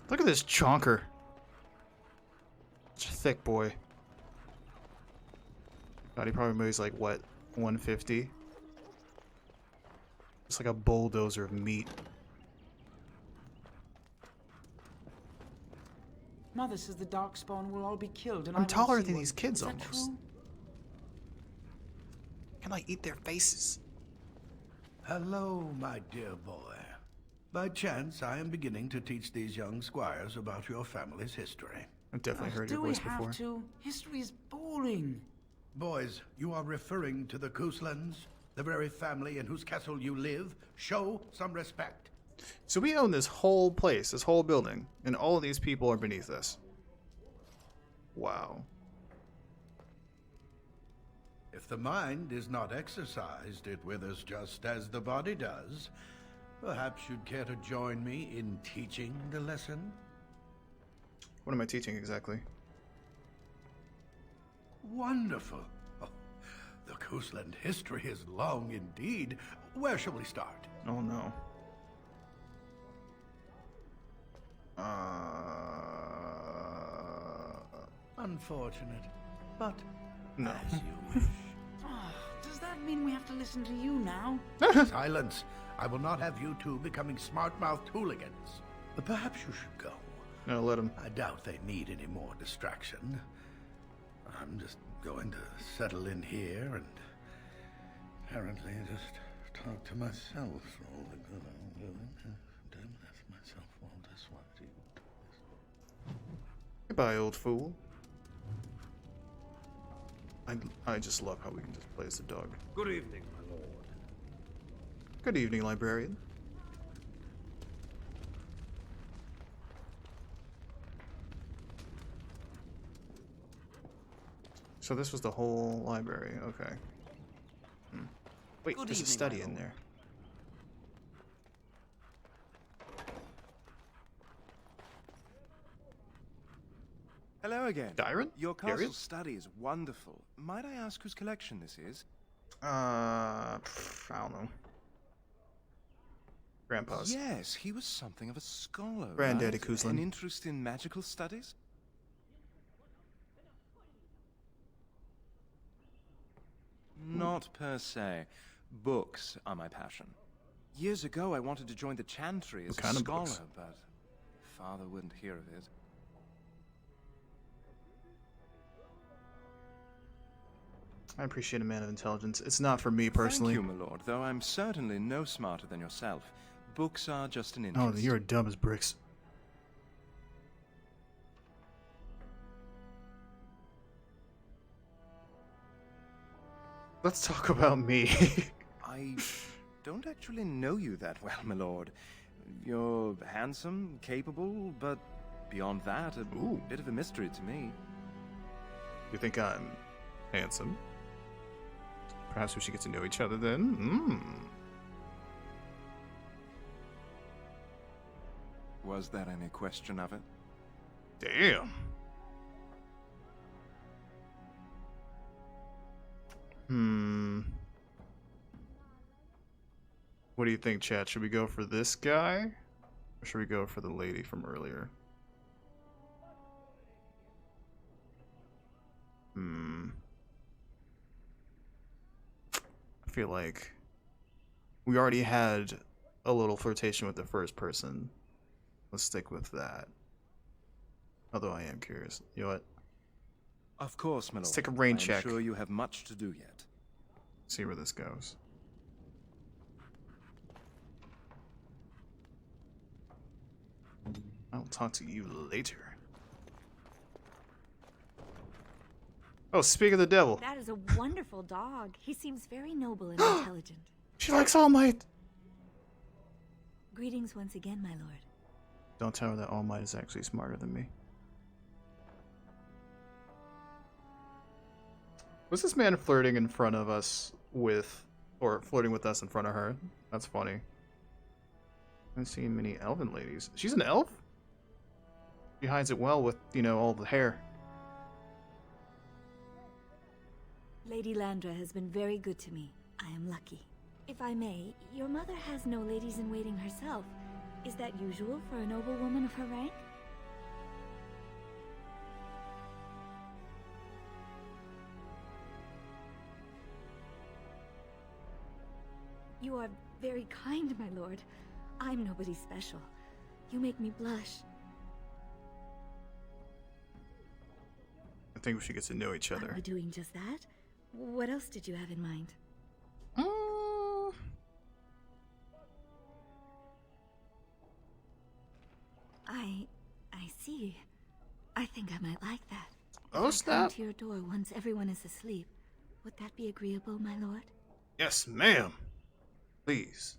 Look at this chonker. Such a thick boy. God, he probably weighs like, what, 150? It's like a bulldozer of meat. Mother says the Darkspawn will all be killed, and I'm I won't taller see than one. these kids Is that almost. true? I can like eat their faces. Hello, my dear boy. By chance, I am beginning to teach these young squires about your family's history. I've definitely heard your Do we voice have before. to? History is boring. Boys, you are referring to the Couslands, the very family in whose castle you live. Show some respect. So we own this whole place, this whole building, and all of these people are beneath us. Wow. If the mind is not exercised, it withers just as the body does. Perhaps you'd care to join me in teaching the lesson? What am I teaching exactly? Wonderful. Oh, the Cousland history is long indeed. Where shall we start? Oh no. Unfortunate, but no. as you wish. Does that mean we have to listen to you now? Silence. I will not have you two becoming smart-mouthed hooligans. Perhaps you should go. No, let him. I doubt they need any more distraction. I'm just going to settle in here and apparently just talk to myself for all the good I'm doing. Damn, that's myself all this while you do this. Goodbye, old fool. I just love how we can just play as a dog. Good evening, my lord. Good evening, librarian. So this was the whole library, okay. Wait, there's a study in there. Hello again. Dyron? Your castle Darian? study is wonderful. Might I ask whose collection this is? I don't know. Grandpa's. Yes, he was something of a scholar. Granddaddy right? Kuzlin. An interest in magical studies? Not per se. Books are my passion. Years ago, I wanted to join the Chantry as a scholar, but father wouldn't hear of it. I appreciate a man of intelligence. It's not for me personally. Thank you, my lord, though I'm certainly no smarter than yourself. Books are just an interest. Oh, you're dumb as bricks. Let's talk about me. I don't actually know you that well, my lord. You're handsome, capable, but beyond that, a bit of a mystery to me. You think I'm handsome? Perhaps we should get to know each other then? Was there any question of it? Damn. What do you think, chat? Should we go for this guy? Or should we go for the lady from earlier? I feel like we already had a little flirtation with the first person. Let's stick with that. Although I am curious. You know what? Of course, my lord. Let's take a rain check. I'm sure you have much to do yet. See where this goes. I'll talk to you later. Oh, speak of the devil. That is a wonderful dog. He seems very noble and intelligent. She likes All Might. Greetings once again, my lord. Don't tell her that All Might is actually smarter than me. Was this man flirting in front of us with, or flirting with us in front of her? That's funny. I haven't seen many elven ladies. She's an elf? She hides it well with, you know, all the hair. Lady Landra has been very good to me. I am lucky. If I may, your mother has no ladies-in-waiting herself. Is that usual for a noble woman of her rank? You are very kind, my lord. I'm nobody special. You make me blush. I think we should get to know each other. Are we doing just that? What else did you have in mind? I see. I think I might like that. Oh, If I come to your door once everyone is asleep. Would that be agreeable, my lord? Yes, ma'am. Please,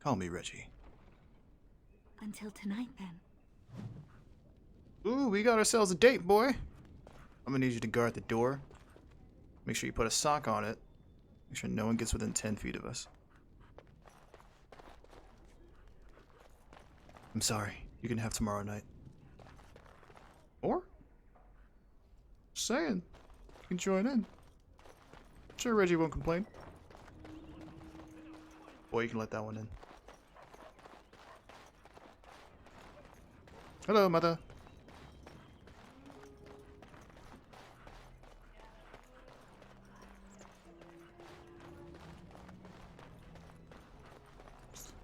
call me Reggie. Until tonight, then. Ooh, we got ourselves a date, boy. I'm gonna need you to guard the door. Make sure you put a sock on it. Make sure no one gets within 10 feet of us. I'm sorry. You can have tomorrow night. Or? Just saying. You can join in. I'm sure Reggie won't complain. Boy, you can let that one in. Hello, mother.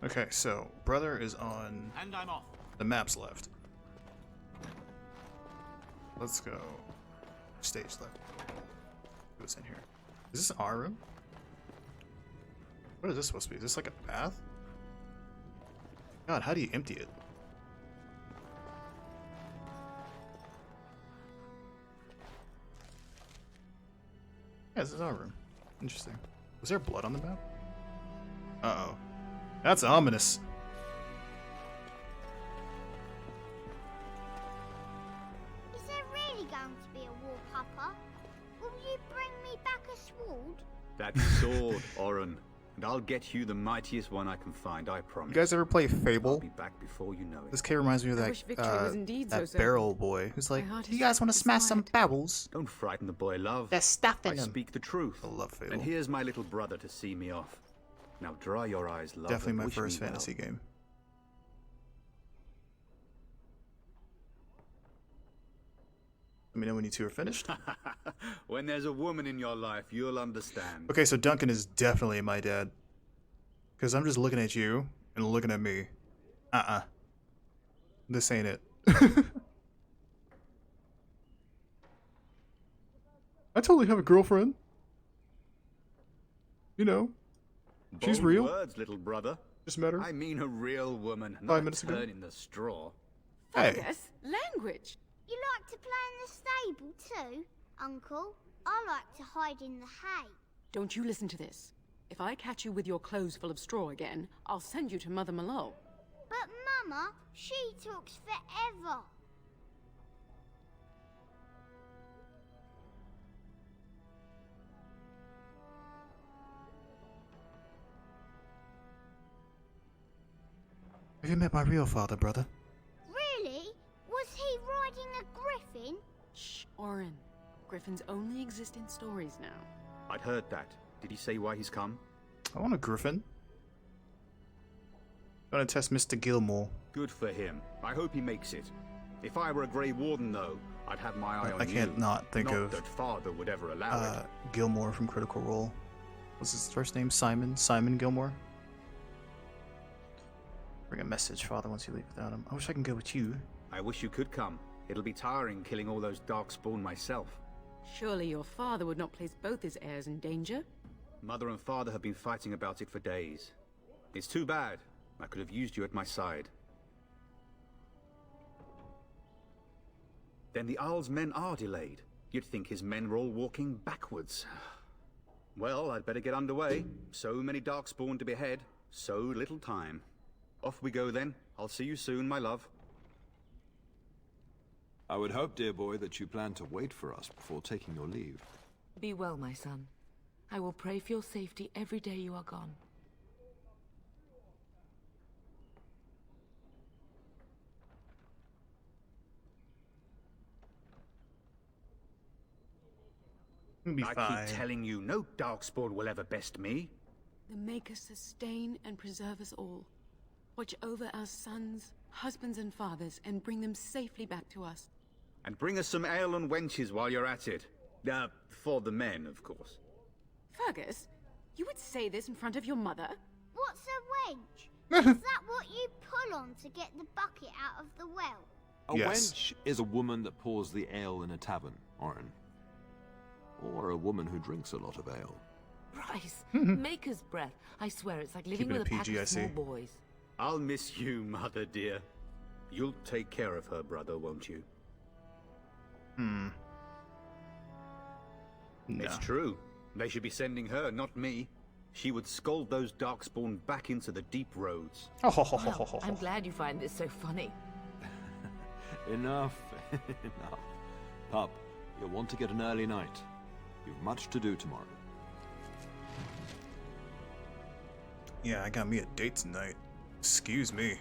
Okay, so brother is on And I'm off. the map's left. Let's go stage left. What's in here? Is this our room? What is this supposed to be? Is this like a bath? God, how do you empty it? Yeah, this is our room. Interesting. Was there blood on the map? Uh-oh. That's ominous. Is there really going to be a war, Papa? Will you bring me back a sword? That sword, Oren. And I'll get you the mightiest one I can find, I promise. You guys ever play Fable? I'll be back before you know it. This kid reminds me of that barrel boy who's like, "Do you guys want to smash some barrels?" Don't frighten the boy, love. There's stuff in I them. speak the truth. I love Fable. And here's my little brother to see me off. Now dry your eyes, love. Definitely and my wish first me well. fantasy game. Let me know when you two are finished. When there's a woman in your life, you'll understand. Okay, so Duncan is definitely my dad. Because I'm just looking at you and looking at me. This ain't it. I totally have a girlfriend. You know. She's Bold real. Words, little brother. Just met her. I mean a real woman, 5 not minutes a ago. turn in the straw. Hey. Fergus, language. You like to play in the stable too, Uncle? I like to hide in the hay. Don't you listen to this. If I catch you with your clothes full of straw again, I'll send you to Mother Malone. But Mama, she talks forever. Have you met my real father, brother? Really? Was he riding a griffin? Shh, Oren. Griffins only exist in stories now. I'd heard that. Did he say why he's come? I want a griffin. Gonna test Mr. Gilmore. Good for him. I hope he makes it. If I were a Grey Warden, though, I'd have my eye on you. I can't not think of that Father would ever allow it. Gilmore from Critical Role. What's his first name? Simon? Simon Gilmore? Bring a message. Father wants you to leave without him. I wish I could go with you. I wish you could come. It'll be tiring killing all those Darkspawn myself. Surely your father would not place both his heirs in danger? Mother and Father have been fighting about it for days. It's too bad. I could have used you at my side. Then the Arl's men are delayed. You'd think his men were all walking backwards. Well, I'd better get underway. So many Darkspawn to behead, so little time. Off we go then. I'll see you soon, my love. I would hope, dear boy, that you plan to wait for us before taking your leave. Be well, my son. I will pray for your safety every day you are gone. I keep telling you, no Darkspawn will ever best me. The Maker sustain and preserve us all. Watch over our sons, husbands and fathers, and bring them safely back to us. And bring us some ale and wenches while you're at it. For the men, of course. Fergus, you would say this in front of your mother? What's a wench? Is that what you pull on to get the bucket out of the well? A wench is a woman that pours the ale in a tavern, Oren. Or a woman who drinks a lot of ale. Bryce, Maker's breath. I swear it's like living with a pack of small boys. I'll miss you, Mother dear. You'll take care of her, brother, won't you? No. It's true. They should be sending her, not me. She would scold those Darkspawn back into the deep roads. Well, I'm glad you find this so funny. Enough. Enough. Pup, you'll want to get an early night. You've much to do tomorrow. Yeah, I got me a date tonight. Excuse me.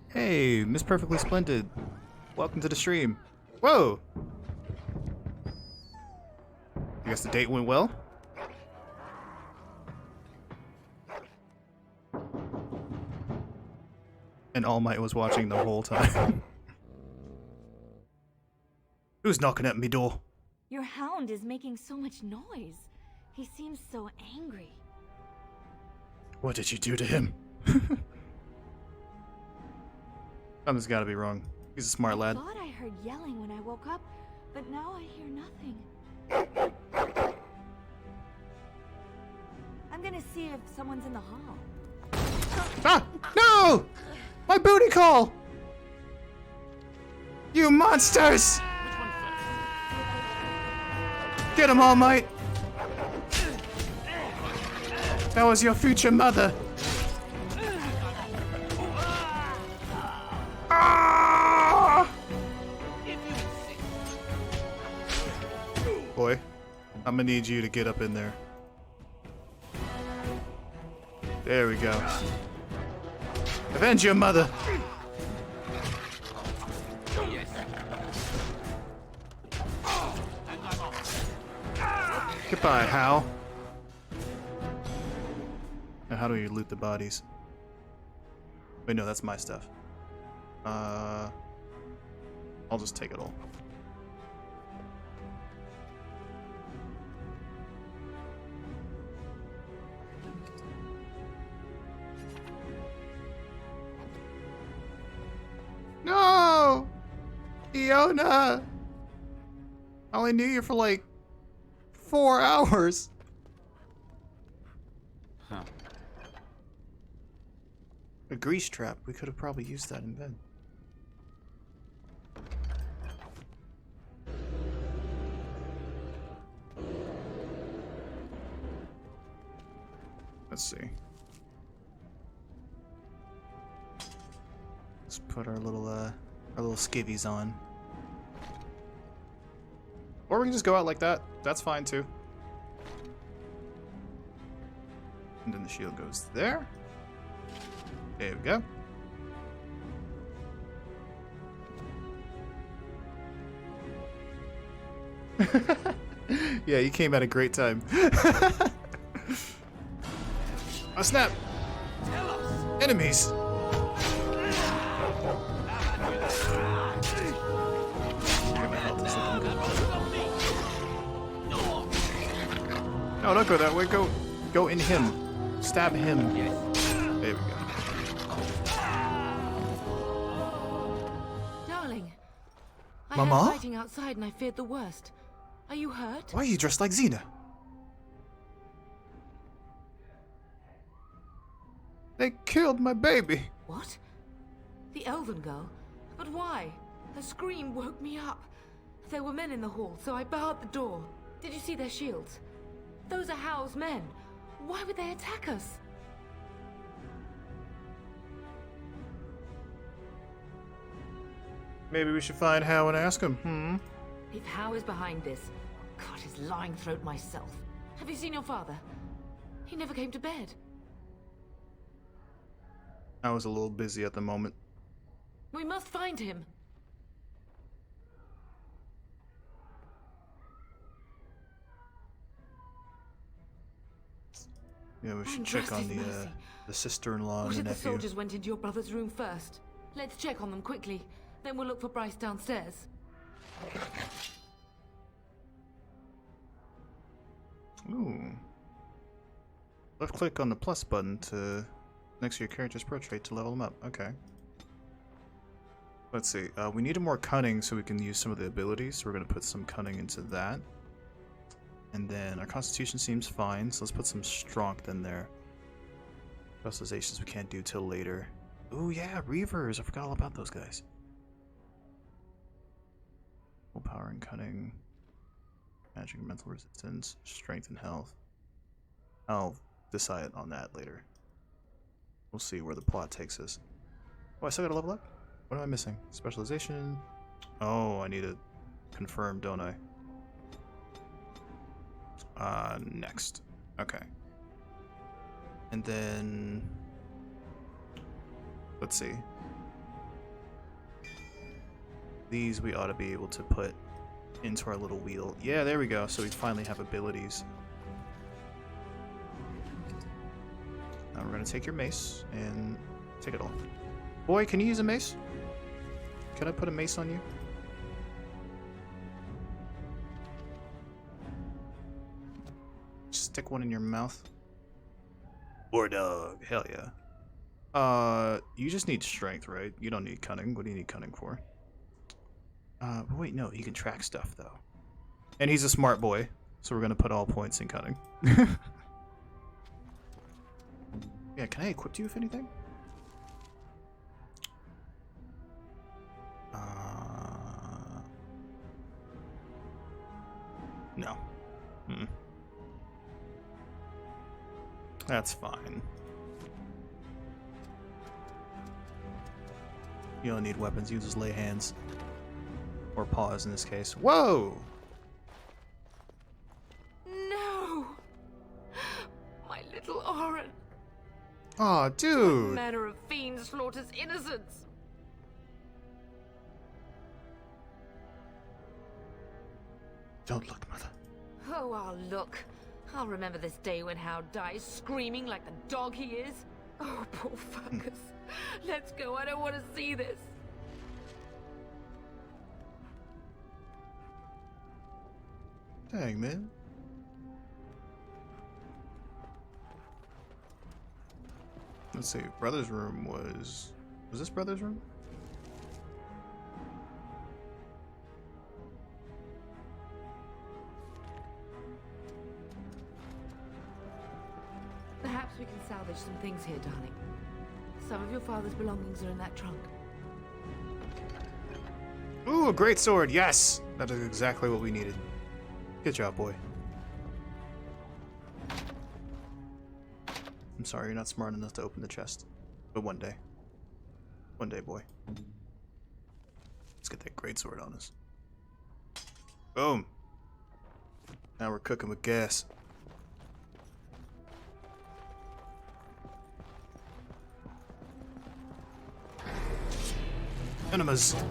Hey, Miss Perfectly Splendid. Welcome to the stream. Whoa! I guess the date went well? And All Might was watching the whole time. Who's knocking at me door? Your hound is making so much noise. He seems so angry. What did you do to him? Something's gotta be wrong. He's a smart lad. I thought I heard yelling when I woke up, but now I hear nothing. I'm gonna see if someone's in the hall. Ah! No! My booty call! You monsters! Get him, All Might! That was your future mother. Ah! Boy, I'm gonna need you to get up in there. There we go. Avenge your mother! Goodbye, Hal. Now how do we loot the bodies? Wait, no, that's my stuff. I'll just take it all. No! Iona! I only knew you for like 4 hours. Huh. A grease trap. We could have probably used that in bed. Let's see. Let's put our little skivvies on. Or we can just go out like that. That's fine too. And then the shield goes there. There we go. Yeah, you came at a great time. Oh snap! Enemies! No, don't go that way. Go in him. Stab him. There we go. Darling, I Mama? had fighting outside and I feared the worst. Are you hurt? Why are you dressed like Xena? They killed my baby. What? The elven girl? But why? Her scream woke me up. There were men in the hall, so I barred the door. Did you see their shields? Those are Hal's men. Why would they attack us? Maybe we should find Hal and ask him. If Hal is behind this, cut his lying throat myself. Have you seen your father? He never came to bed. I was a little busy at the moment. We must find him. Yeah, we should check on the sister-in-law and What the if the nephew. soldiers went into your brother's room first? Let's check on them quickly. Then we'll look for Bryce downstairs. Ooh. Left click on the plus button to next to your character's portrait to level them up. Okay. Let's see. We needed more cunning so we can use some of the abilities. So we're going to put some cunning into that. And then our constitution seems fine, so let's put some strength in there. Specializations we can't do till later. Ooh yeah, Reavers! I forgot all about those guys. Willpower and cunning. Magic and mental resistance. Strength and health. I'll decide on that later. We'll see where the plot takes us. Oh, I still gotta level up? What am I missing? Specialization. Oh, I need to confirm, don't I? Next. Okay. And then... let's see. These we ought to be able to put into our little wheel. Yeah, there we go. So we finally have abilities. Now we're going to take your mace and take it all. Boy, can you use a mace? Can I put a mace on you? Stick one in your mouth. War dog. Hell yeah. You just need strength, right? You don't need cunning. What do you need cunning for? But wait, no, he can track stuff though. And he's a smart boy, so we're gonna put all points in cunning. Yeah, can I equip you with anything? No. That's fine. You don't need weapons, you just lay hands. Or paws in this case. Whoa! No! My little Oren. Aw, dude! What manner of fiend slaughters innocents? Don't look, mother. Oh, I'll look. I'll remember this day when Hal dies, screaming like the dog he is. Oh, poor Fergus. Let's go, I don't want to see this. Dang, man. Let's see, brother's room was this brother's room? Perhaps we can salvage some things here, darling. Some of your father's belongings are in that trunk. Ooh, a great sword, yes! That is exactly what we needed. Good job, boy. I'm sorry, you're not smart enough to open the chest. But one day. One day, boy. Let's get that great sword on us. Boom! Now we're cooking with gas. Enemas. I'm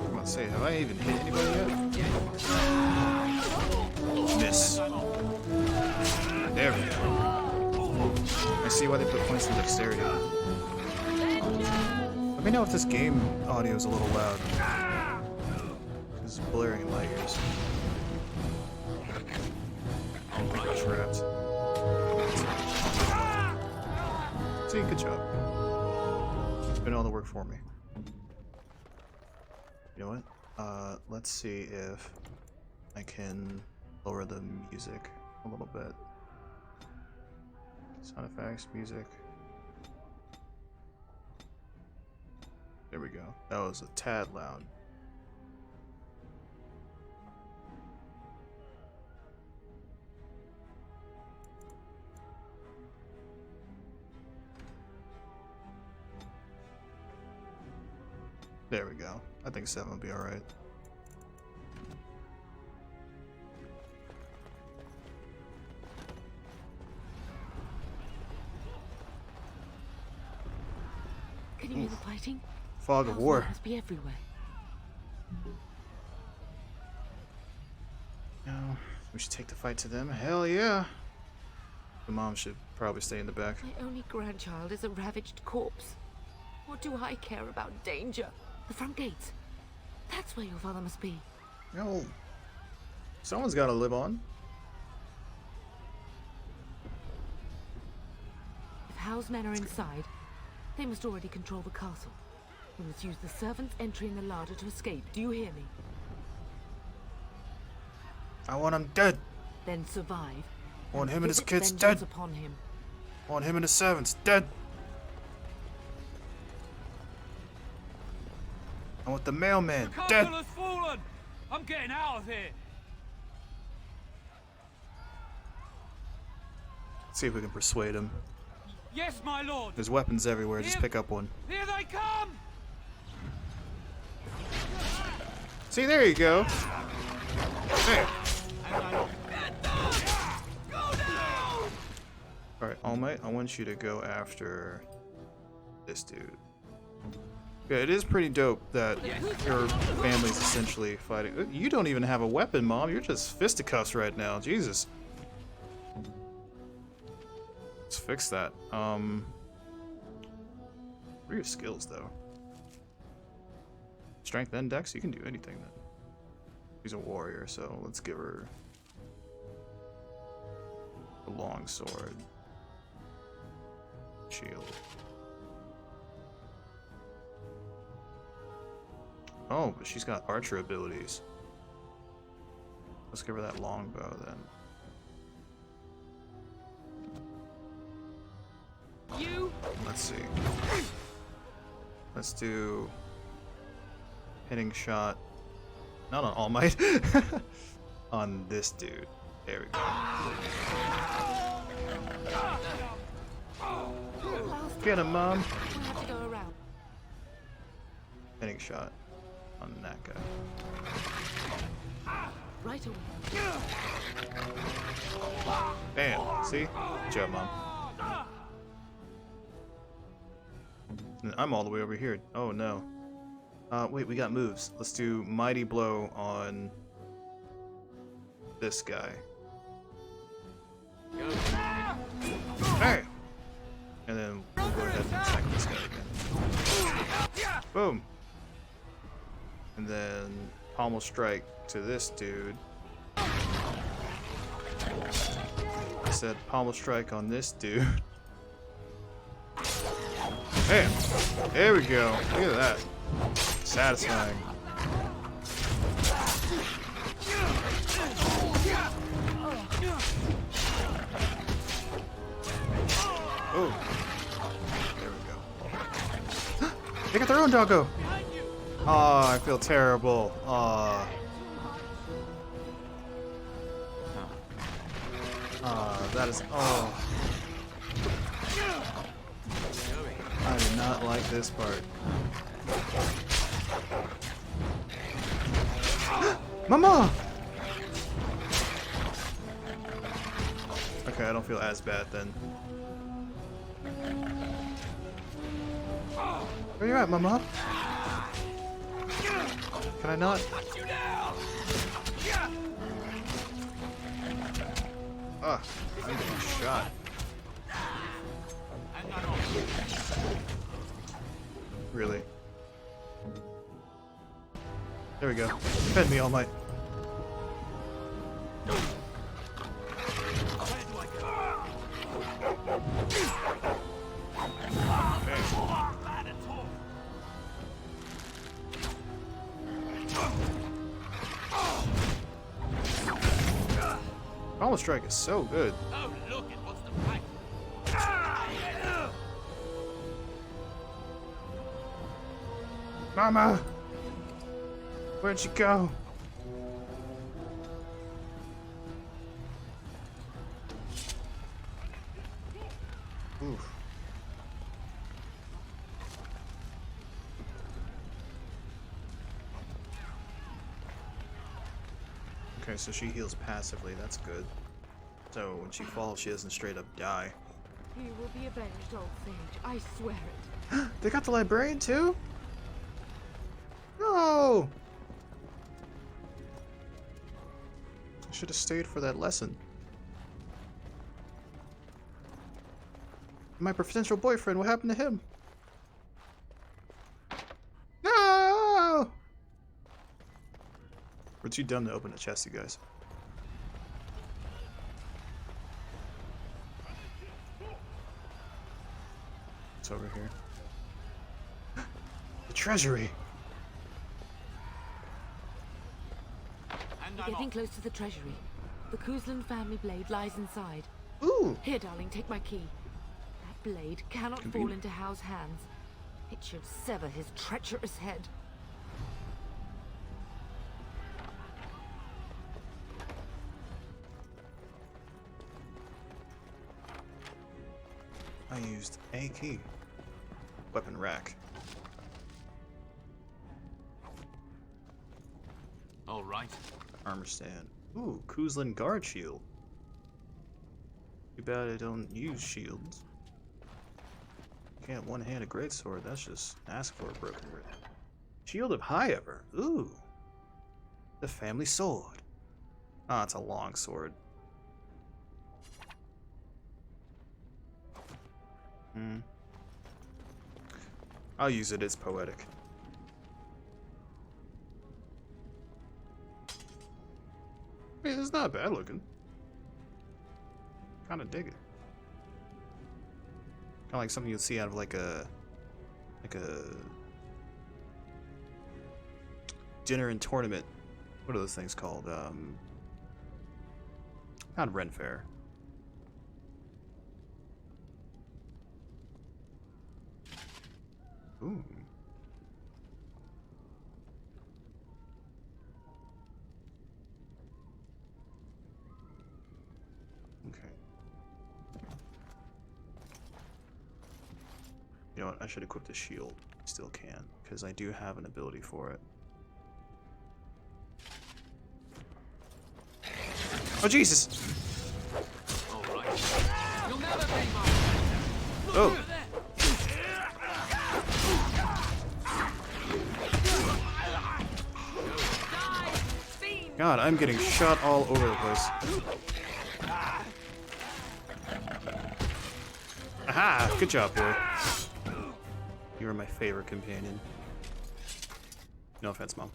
about to say, have I even hit anybody yet? Miss. There we go. I see why they put points in dexterity. Let me know if this game audio is a little loud. It's blaring in my ears. I got trapped. See, good job. It's been all the work for me. You know what? Let's see if I can lower the music a little bit. Sound effects, music. There we go. That was a tad loud. There we go. I think 7 will be alright. Can you hear the fighting? Fog of war. Must be everywhere. No, we should take the fight to them. Hell yeah. The mom should probably stay in the back. My only grandchild is a ravaged corpse. What do I care about danger? The front gates. That's where your father must be. No. Someone's got to live on. If Hal's men are inside, they must already control the castle. We must use the servants' entry in the larder to escape. Do you hear me? I want him dead. Then survive. I want him and his kids dead. dead. Upon him. I want him and his servants dead. I want the mailman The dead. castle has fallen! I'm getting out of here! Let's see if we can persuade him. Yes, my lord! There's weapons everywhere, just pick up one. Here they come! See, there you go. There. Alright, All Might, I want you to go after this dude. Yeah, it is pretty dope that your family's essentially fighting. You don't even have a weapon, Mom. You're just fisticuffs right now. Jesus. Let's fix that. What are your skills, though? Strength and dex? You can do anything, then. She's a warrior, so let's give her a long sword. Shield. Oh, but she's got archer abilities. Let's give her that longbow then. Let's see. Let's do hitting shot. Not on All Might. On this dude. There we go. Get him, Mom. Hitting shot on that guy. Right away. Bam. See? Good job, Mom. And I'm all the way over here. Oh no. Wait, we got moves. Let's do Mighty Blow on this guy. Hey! And then we'll go ahead and attack this guy again. Boom! And then Pommel Strike to this dude. I said Pommel Strike on this dude. Bam! There we go. Look at that. Satisfying. Oh. There we go. They got their own doggo. Oh, I feel terrible. Oh. That is. Oh. I do not like this part. Mama! Okay, I don't feel as bad then. Where you at, Mama? Can I not? Ah, I'm getting shot. Really? There we go. Defend me, All Might. Pommel Strike is so good. Oh, look, it wants to fight. Mama! Where'd she go? Oof. Okay, so she heals passively, that's good. So when she falls, she doesn't straight up die. He will be avenged, old sage. I swear it. They got the librarian too? No! I should have stayed for that lesson. My potential boyfriend, what happened to him? No! We're too dumb to open the chest, you guys. It's over here. The treasury! We're getting close to the treasury. The Kuzlan family blade lies inside. Ooh! Here, darling, take my key. That blade cannot fall into Hao's hands. It should sever his treacherous head. I used a key. Weapon rack. All right. Armor stand. Ooh, Kuzlan guard shield. Too bad I don't use shields. Can't one-hand a greatsword. That's just ask for a broken wrist. Shield of High Ever. Ooh. The family sword. Ah, it's a long sword. I'll use it, it's poetic. mean, it's not bad looking. Kind of dig it. Kind of like something you'd see out of like a dinner and tournament. What are those things called? Not Ren Fair. Ooh. Okay. You know what? I should equip the shield. Still can, because I do have an ability for it. Oh Jesus! All right. You'll never be my Oh. God, I'm getting shot all over the place. Aha! Good job, boy. You are my favorite companion. No offense, Mom.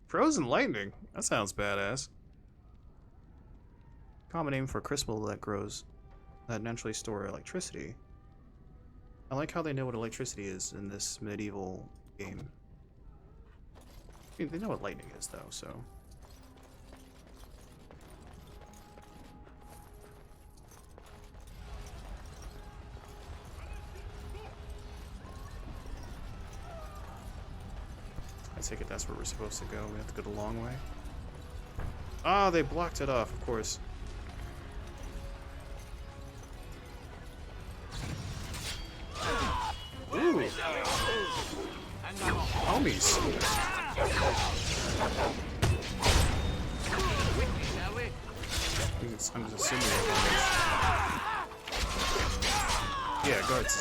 Frozen lightning? That sounds badass. Common name for crystal that grows, that naturally store electricity. I like how they know what electricity is in this medieval game. I mean, they know what lightning is, though, so... I take it that's where we're supposed to go. We have to go the long way. Ah, they blocked it off, of course. Ooh! Homies! I'm just assuming they're homies. Yeah, guards.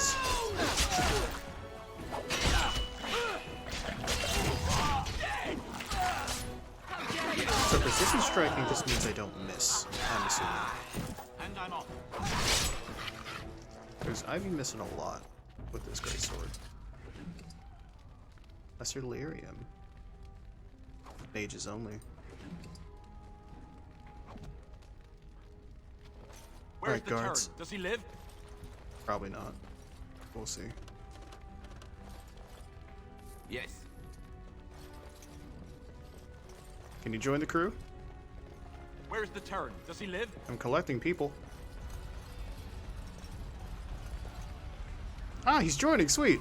So persistent striking just means I don't miss, I'm assuming. And I'm off. Because I've been missing a lot with this great sword. Lesser Lyrium. Mages only. Where's the guards. turn? Does he live? Probably not. We'll see. Yes. Can you join the crew? Where's the turn? Does he live? I'm collecting people. Ah, he's joining, sweet.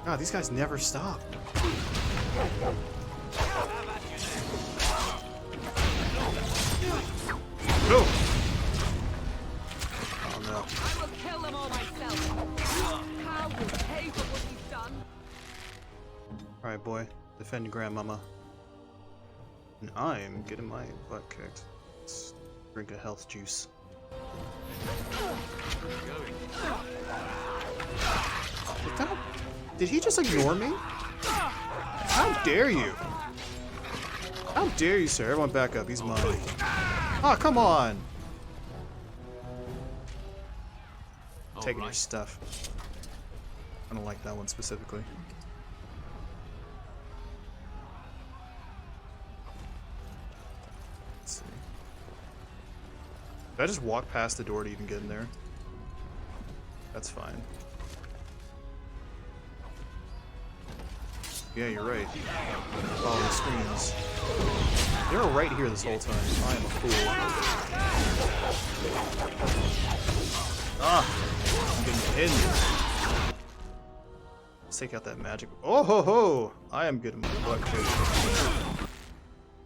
God, these guys never stop. No. Oh no. I will kill them all myself. How will pay for what he's done? Alright, boy. Defend your grandmama. And I'm getting my butt kicked. Let's drink a health juice. Did he just ignore me? How dare you? How dare you, sir? Everyone back up. He's mine. Oh, come on! Taking your stuff. I don't like that one specifically. Let's see. Did I just walk past the door to even get in there? That's fine. Yeah, you're right. Follow the screens. They were right here this whole time. I am a fool. Ah! I'm getting pinned. Let's take out that magic. Oh ho ho! I am good at my butt kick.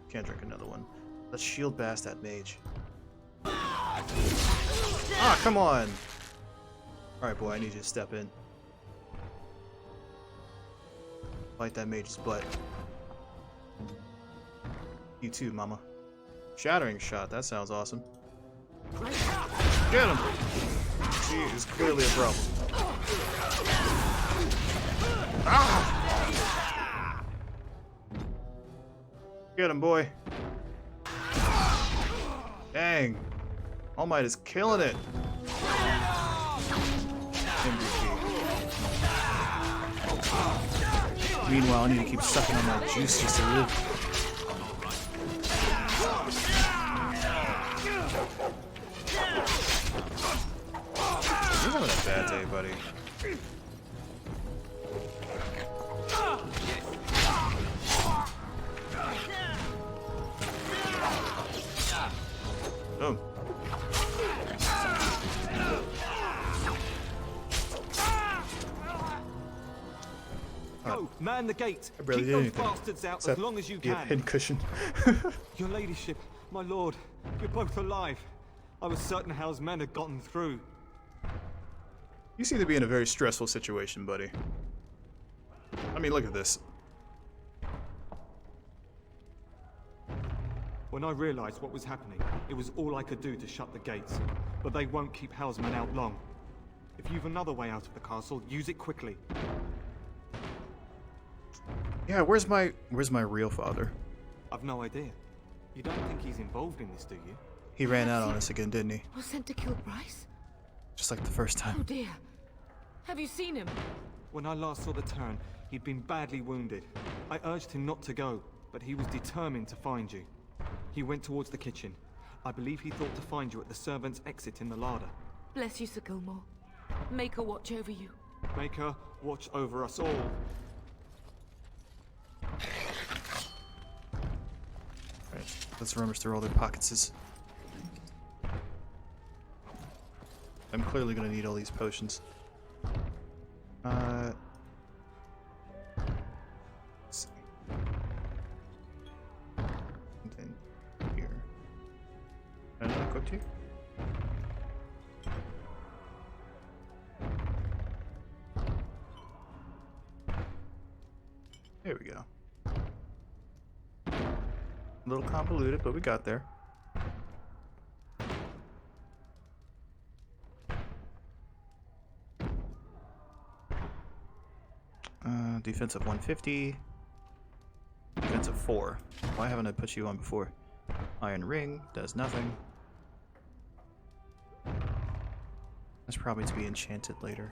Can't drink another one. Let's shield bash that mage. Ah, come on! Alright, boy, I need you to step in. Bite that mage's butt. You too, mama. Shattering shot, that sounds awesome. Get him! She is clearly a problem. Ah! Get him, boy. Dang. All Might is killing it. MVP. Meanwhile, I need to keep sucking on my juice just to live. You're having a bad day, buddy. Oh. Go, man the gate. I barely Keep did those anything. bastards out Except as long as you be a can. pincushion. Your ladyship, my lord, you're both alive. I was certain Hal's men had gotten through. You seem to be in a very stressful situation, buddy. I mean, look at this. When I realized what was happening, it was all I could do to shut the gates. But they won't keep Hal's men out long. If you've another way out of the castle, use it quickly. Yeah, where's my real father? I've no idea. You don't think he's involved in this, do you? He ran out on us again, didn't he? Was sent to kill Bryce? Just like the first time. Oh dear. Have you seen him? When I last saw the Terran, he'd been badly wounded. I urged him not to go, but he was determined to find you. He went towards the kitchen. I believe he thought to find you at the servants' exit in the larder. Bless you, Sir Gilmore. Make her watch over you. Make her watch over us all. Right, let's rummage through all their pockets. I'm clearly gonna need all these potions. Let's see. And then here. And I cooked here. There we go. A little convoluted, but we got there. Defensive 150. Defensive 4. Why haven't I put you on before? Iron Ring does nothing. That's probably to be enchanted later.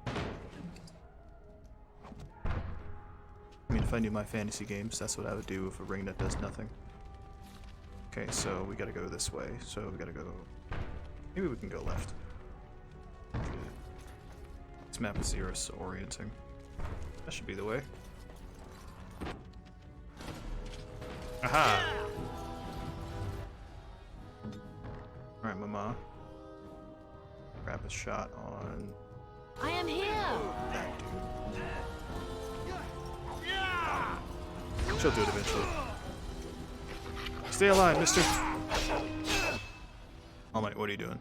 I mean, if I knew my fantasy games, that's what I would do with a ring that does nothing. Okay, so we gotta go this way. So we gotta go... Maybe we can go left. This map is orienting. That should be the way. Aha! Alright, Mama. Grab a shot on... I am here! that dude. She'll do it eventually. Stay alive, mister! Oh my, what are you doing?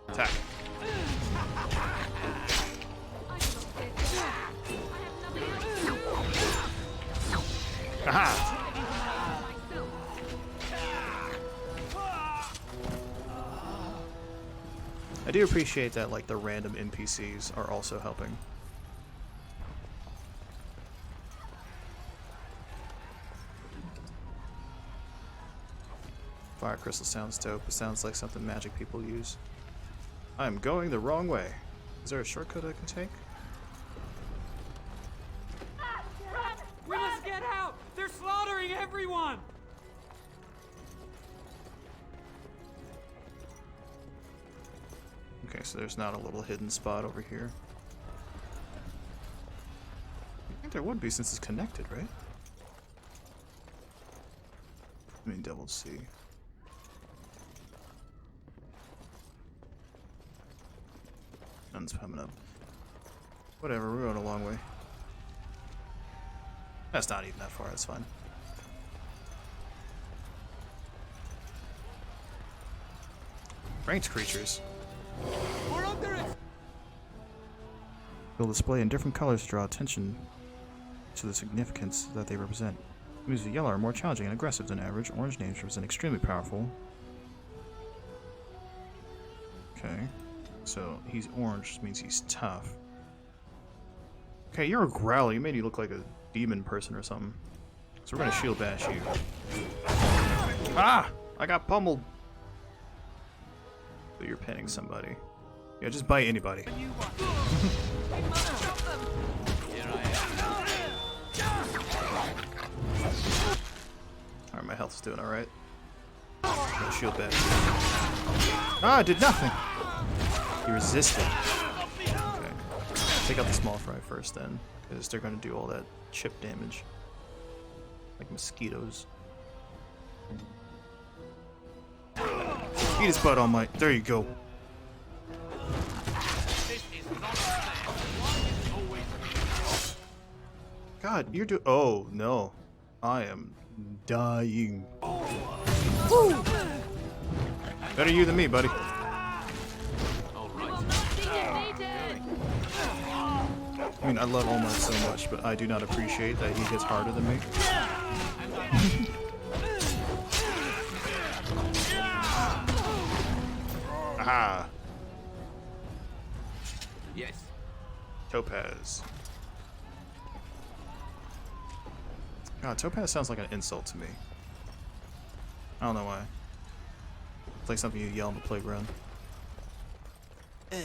Attack. Aha! I do appreciate that, like, the random NPCs are also helping. Fire crystal sounds dope. It sounds like something magic people use. I am going the wrong way. Is there a shortcut I can take? We must get out! They're slaughtering everyone! Okay, so there's not a little hidden spot over here. I think there would be since it's connected, right? Let me double see. None's coming up. Whatever, we're going a long way. That's not even that far, that's fine. Ranked creatures. We're under it! They'll display in different colors to draw attention to the significance that they represent. Enemies with yellow are more challenging and aggressive than average. Orange names represent extremely powerful. Okay. So he's orange, which means he's tough. Okay, you're a growler. You made you look like a demon person or something. So we're gonna shield bash you. Ah! I got pummeled. So you're pinning somebody. Yeah, just bite anybody. Here doing alright. No shield back. Ah, it did nothing! He resisted. Okay. Take out the small fry first then, because they're gonna do all that chip damage. Like mosquitoes. Eat his butt, All Might. There you go. God, you're doing. Oh no, I am dying. Woo! Better you than me, buddy. I mean, I love All Might so much, but I do not appreciate that he hits harder than me. Aha! Yes. Topaz. God, Topaz sounds like an insult to me. I don't know why. It's like something you yell on the playground.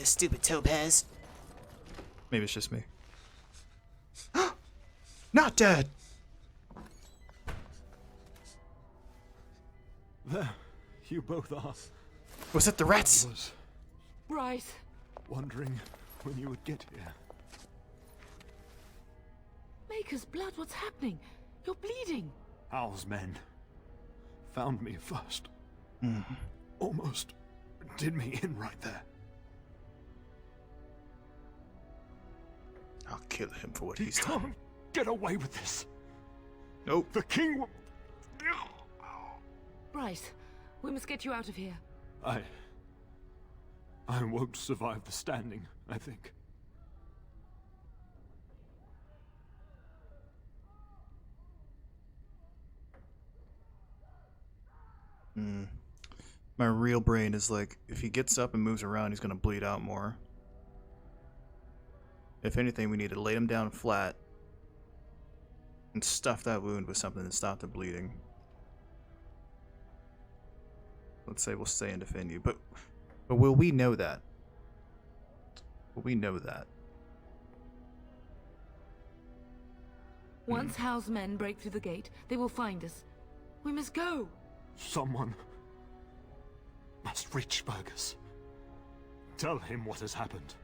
Stupid Topaz. Maybe it's just me. Not dead! There, you both are. Was it the rats? I was Bryce. wondering when you would get here. Maker's blood, what's happening? You're bleeding. Hal's men found me first. Almost did me in right there. I'll kill him for what You he's done. can't get away with this. Nope. The king will... Bryce, we must get you out of here. I won't survive the standing, I think. My real brain is like, if he gets up and moves around, he's gonna bleed out more. If anything, we need to lay him down flat and stuff that wound with something to stop the bleeding. Let's say we'll stay and defend you, but will we know that? Will we know that? Once Hal's men break through the gate, they will find us. We must go. Someone must reach Fergus. Tell him what has happened.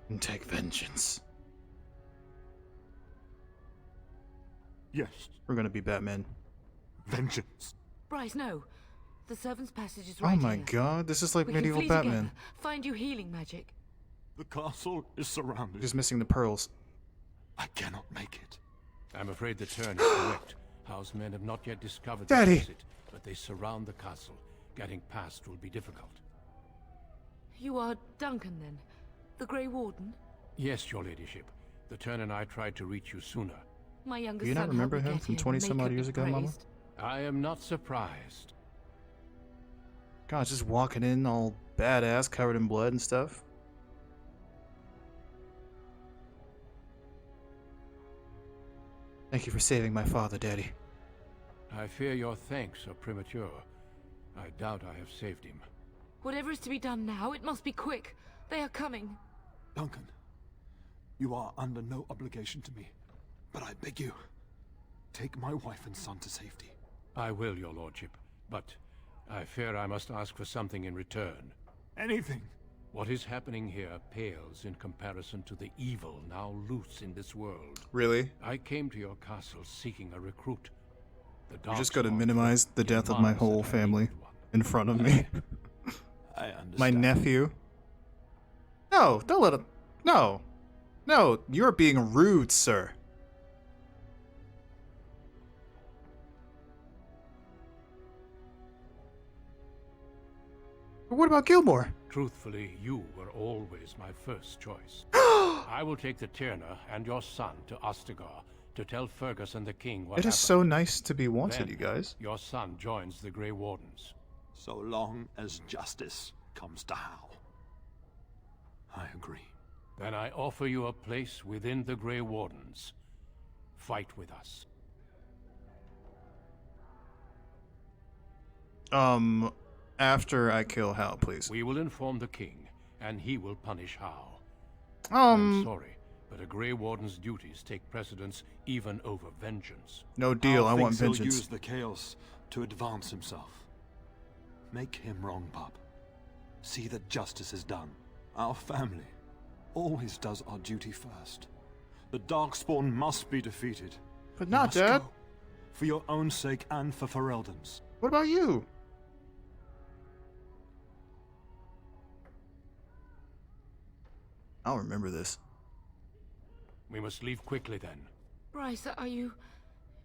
And take vengeance. Yes. We're gonna be Batman. Vengeance. Bryce, no. The servant's passage is Oh right my here. god, this is like We can medieval flee Batman. together, find you healing magic. The castle is surrounded. Just missing the pearls. I cannot make it. I'm afraid the turn is correct. House men have not yet discovered Daddy! the exit, but they surround the castle. Getting past will be difficult. You are Duncan, then? The Grey Warden? Yes, your ladyship. The turn and I tried to reach you sooner. My younger Do you son not remember helped me him get from here, 20 may some he odd be years ago, Mama? praised. I am not surprised. God, just walking in all badass, covered in blood and stuff. Thank you for saving my father, Daddy. I fear your thanks are premature. I doubt I have saved him. Whatever is to be done now, it must be quick. They are coming. Duncan, you are under no obligation to me, but I beg you, take my wife and son to safety. I will, your lordship, but I fear I must ask for something in return. Anything. What is happening here pales in comparison to the evil now loose in this world. Really? I came to your castle seeking a recruit. You just gotta minimize the death of my whole family in front of me. I understand. My nephew. No, don't let him. No. No, you're being rude, sir. But what about Gilmore? Truthfully, you were always my first choice. I will take the Tyrna and your son to Ostagar to tell Fergus and the king what It is happened. so nice to be wanted, Then, you guys. Your son joins the Grey Wardens. So long as justice comes to Hal. I agree. Then I offer you a place within the Grey Wardens. Fight with us. After I kill Hal, please. We will inform the king, and he will punish Hal. I'm sorry, but a Grey Warden's duties take precedence even over vengeance. No deal, I want He'll vengeance. use the chaos to advance himself. Make him wrong, pup. See that justice is done. Our family always does our duty first. The Darkspawn must be defeated. But You not, must Dad. go. For your own sake and for Ferelden's. What about you? I'll remember this. We must leave quickly then. Bryce, are you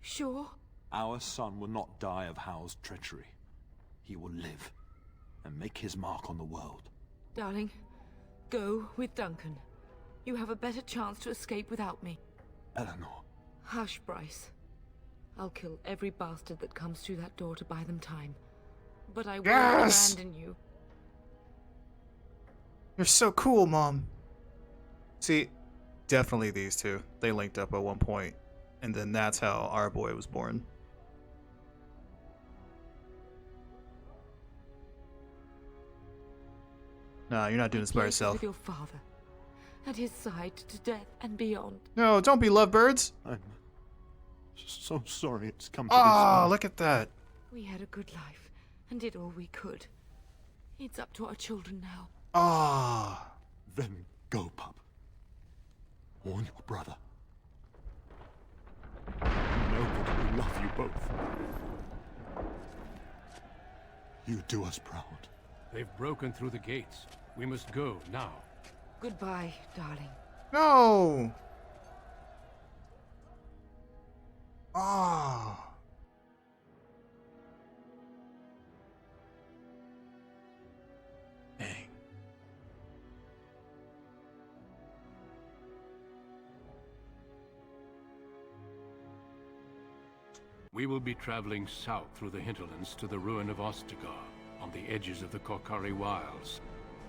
sure? Our son will not die of Hal's treachery. He will live and make his mark on the world. Darling, go with Duncan. You have a better chance to escape without me. Eleanor. Hush, Bryce. I'll kill every bastard that comes through that door to buy them time. But I won't abandon you. You're so cool, Mom. See, definitely these two. They linked up at one point, and then that's how our boy was born. Nah, you're not doing this by yourself. With your father, at his side to death and beyond. No, don't be lovebirds. I'm so sorry it's come to this. Ah, look at that. We had a good life and did all we could. It's up to our children now. Ah. Then go, pup. Warn your brother. Know that we love you both. You do us proud. They've broken through the gates. We must go now. Goodbye, darling. No. Ah. Dang. We will be traveling south through the hinterlands to the ruin of Ostagar, on the edges of the Korkari Wilds.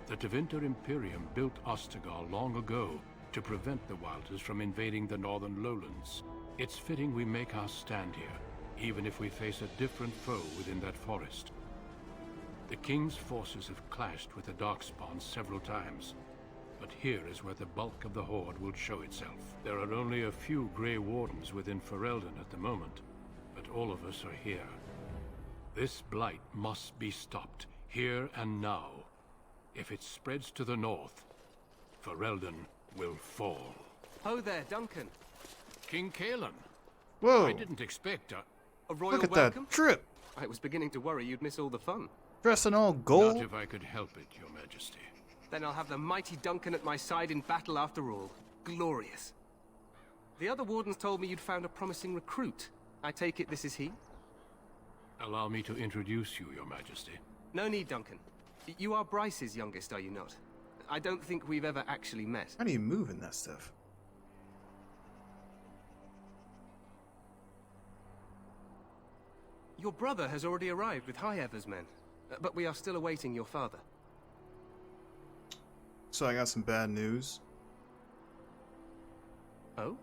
The Tevinter Imperium built Ostagar long ago to prevent the Wilders from invading the northern lowlands. It's fitting we make our stand here, even if we face a different foe within that forest. The King's forces have clashed with the Darkspawn several times, but here is where the bulk of the Horde will show itself. There are only a few Grey Wardens within Ferelden at the moment, but all of us are here. This blight must be stopped, here and now. If it spreads to the north, Ferelden will fall. Ho there, Duncan. King Kaelin. Whoa. I didn't expect a royal Look at welcome? that trip. I was beginning to worry you'd miss all the fun. Dressed in all gold. Not if I could help it, Your Majesty. Then I'll have the mighty Duncan at my side in battle after all. Glorious. The other wardens told me you'd found a promising recruit. I take it this is he? Allow me to introduce you, Your Majesty. No need, Duncan. You are Bryce's youngest, are you not? I don't think we've ever actually met. How do you move in that stuff? Your brother has already arrived with High Ever's men, but we are still awaiting your father. So I got some bad news. Oh?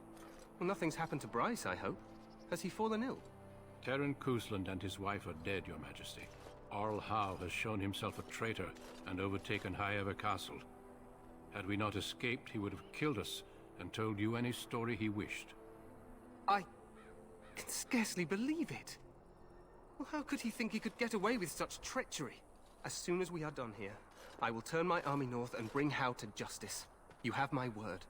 Well, nothing's happened to Bryce, I hope. Has he fallen ill? Terran Kusland and his wife are dead, Your Majesty. Arl Howe has shown himself a traitor and overtaken High Ever Castle. Had we not escaped, he would have killed us and told you any story he wished. I can scarcely believe it. Well, how could he think he could get away with such treachery? As soon as we are done here, I will turn my army north and bring Howe to justice. You have my word.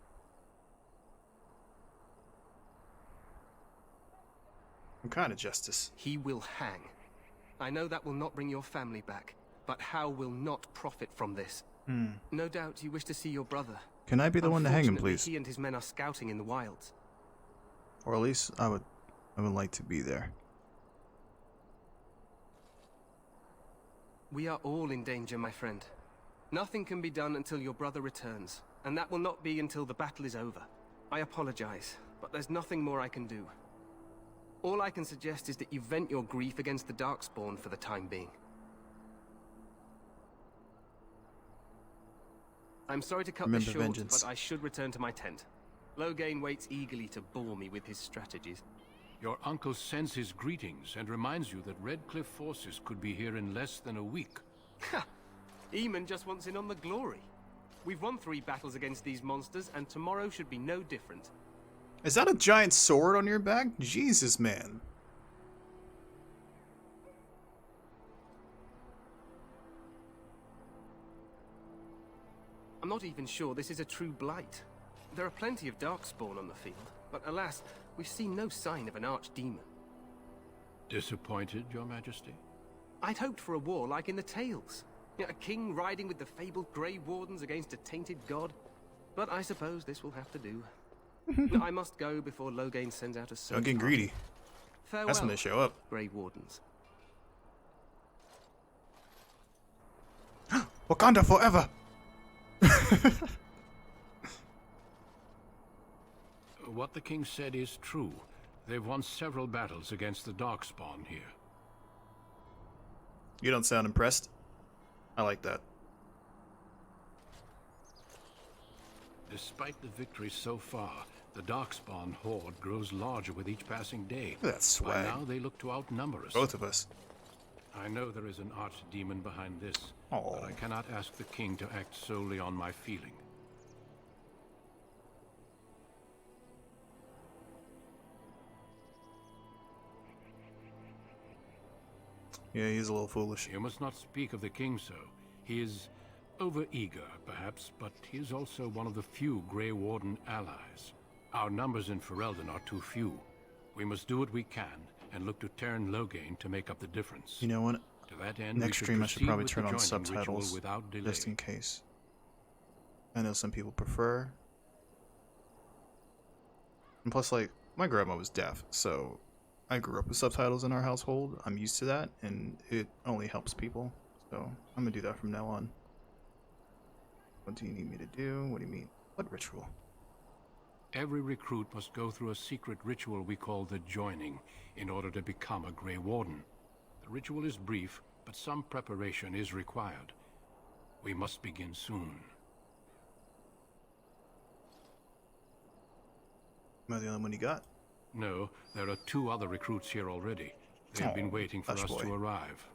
What kind of justice? He will hang. I know that will not bring your family back, but Howe will not profit from this. No doubt you wish to see your brother. Can I be the one to hang him, please? He and his men are scouting in the wilds. Or at least I would like to be there. We are all in danger, my friend. Nothing can be done until your brother returns, and that will not be until the battle is over. I apologize, but there's nothing more I can do. All I can suggest is that you vent your grief against the Darkspawn for the time being. I'm sorry to cut this short, but I should return to my tent. Loghain waits eagerly to bore me with his strategies. Your uncle sends his greetings and reminds you that Redcliffe forces could be here in less than a week. Ha! Eamon just wants in on the glory. We've won 3 battles against these monsters, and tomorrow should be no different. Is that a giant sword on your back? Jesus, man. I'm not even sure this is a true blight. There are plenty of darkspawn on the field, but alas, we've seen no sign of an archdemon. Disappointed, Your Majesty? I'd hoped for a war like in the tales. A king riding with the fabled Grey Wardens against a tainted god. But I suppose this will have to do. I must go before Loghain sends out a search. Don't get greedy. Farewell, That's when they show up. Grey Wardens. Wakanda forever! What the king said is true. They've won several battles against the Darkspawn here. You don't sound impressed. I like that. Despite the victories so far, the Darkspawn horde grows larger with each passing day. Look at that swag. By now they look to outnumber us. Both of us. I know there is an archdemon behind this, but I cannot ask the king to act solely on my feeling. Yeah, he's a little foolish. You must not speak of the king so. He is over-eager, perhaps, but he is also one of the few Grey Warden allies. Our numbers in Ferelden are too few. We must do what we can, and look to Terran Loghain to make up the difference. You know what? To that end, Next stream I should probably turn on subtitles, without delay. just in case. I know some people prefer. And plus, like, my grandma was deaf, so I grew up with subtitles in our household. I'm used to that, and it only helps people. So I'm gonna do that from now on. What do you need me to do? What do you mean? What ritual? Every recruit must go through a secret ritual we call the Joining in order to become a Grey Warden. The ritual is brief, but some preparation is required. We must begin soon. Am I the only one you got? No, there are 2 other recruits here already. They've been waiting for us to arrive.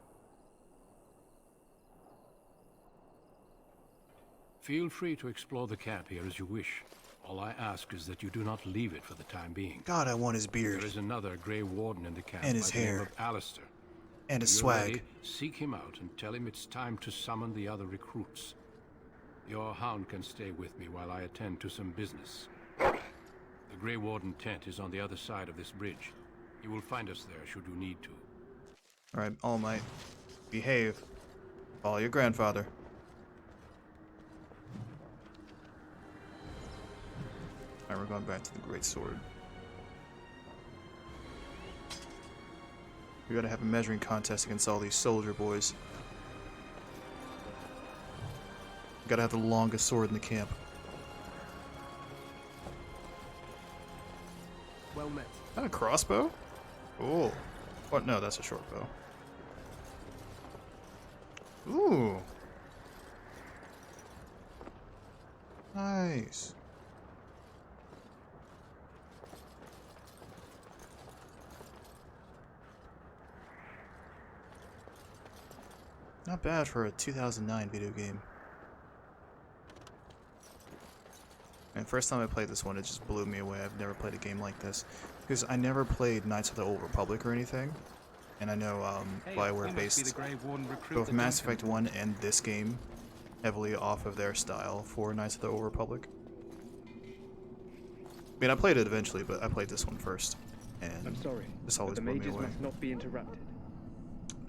Feel free to explore the camp here as you wish. All I ask is that you do not leave it for the time being. God, I want his beard. There is another Grey Warden in the camp and his by the name hair. of Alistair. And his When you're swag. ready, seek him out and tell him it's time to summon the other recruits. Your hound can stay with me while I attend to some business. The Grey Warden tent is on the other side of this bridge. You will find us there should you need to. Alright, All Might. Behave. Follow your grandfather. Alright, we're going back to the Great Sword. We gotta have a measuring contest against all these soldier boys. We gotta have the longest sword in the camp. Well met. Is that a crossbow? Cool. What? No, that's a short bow. Ooh. Nice. Not bad for a 2009 video game. And first time I played this one, it just blew me away. I've never played a game like this. Because I never played Knights of the Old Republic or anything. And I know Bioware based both Mass Effect 1 and this game heavily off of their style for Knights of the Old Republic. I mean, I played it eventually, but I played this one first. And I'm sorry, this always but the blew me mages away. must not be interrupted.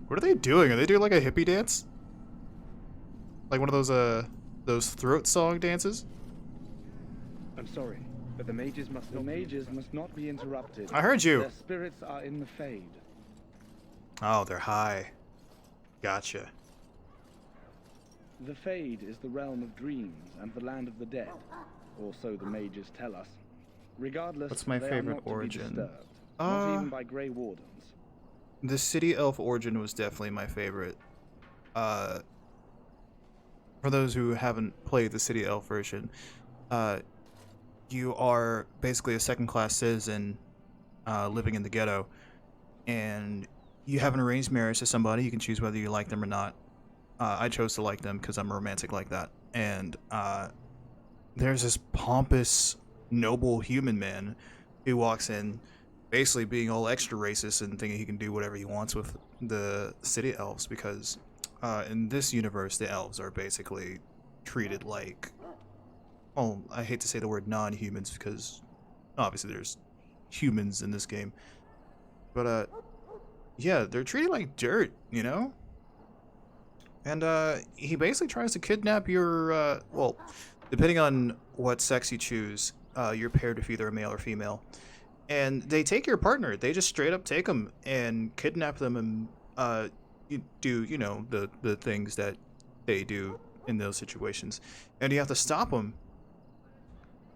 What are they doing? Are they doing like a hippie dance? Like one of those throat song dances? I'm sorry, but the mages must not be interrupted. I heard you. Their spirits are in the Fade. Oh, they're high. Gotcha. The Fade is the realm of dreams and the land of the dead, or so the mages tell us. Regardless, What's my they are favorite not to be origin? disturbed, not even by Grey Wardens. The City Elf origin was definitely my favorite. For those who haven't played the City Elf version, you are basically a second-class citizen living in the ghetto, and you have an arranged marriage to somebody. You can choose whether you like them or not. I chose to like them because I'm a romantic like that. And there's this pompous, noble human man who walks in, basically being all extra racist and thinking he can do whatever he wants with the city elves, because in this universe, the elves are basically treated like, well, I hate to say the word non-humans because obviously there's humans in this game, but yeah, they're treated like dirt, you know? And he basically tries to kidnap your, well, depending on what sex you choose, you're paired with either a male or female. And they take your partner. They just straight up take them and kidnap them and do, you know, the things that they do in those situations. And you have to stop them.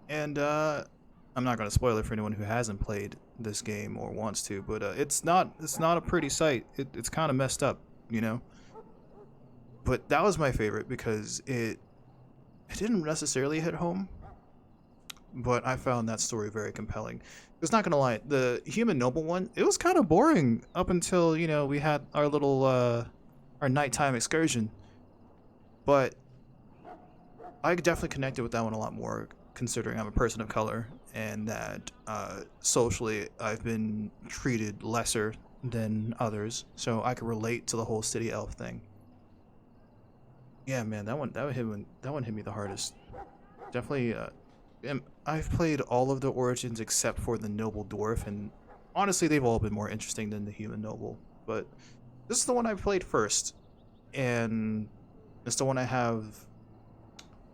And I'm not going to spoil it for anyone who hasn't played this game or wants to, but it's not a pretty sight. It's kind of messed up, you know? But that was my favorite because it didn't necessarily hit home, but I found that story very compelling. It's not gonna lie, the human noble one, it was kind of boring up until, you know, we had our little our nighttime excursion. But I definitely connected with that one a lot more, considering I'm a person of color and that socially I've been treated lesser than others, so I could relate to the whole city elf thing. Yeah, man, that one hit me the hardest. Definitely, I've played all of the origins except for the noble dwarf, and honestly, they've all been more interesting than the human noble. But this is the one I played first, and it's the one I have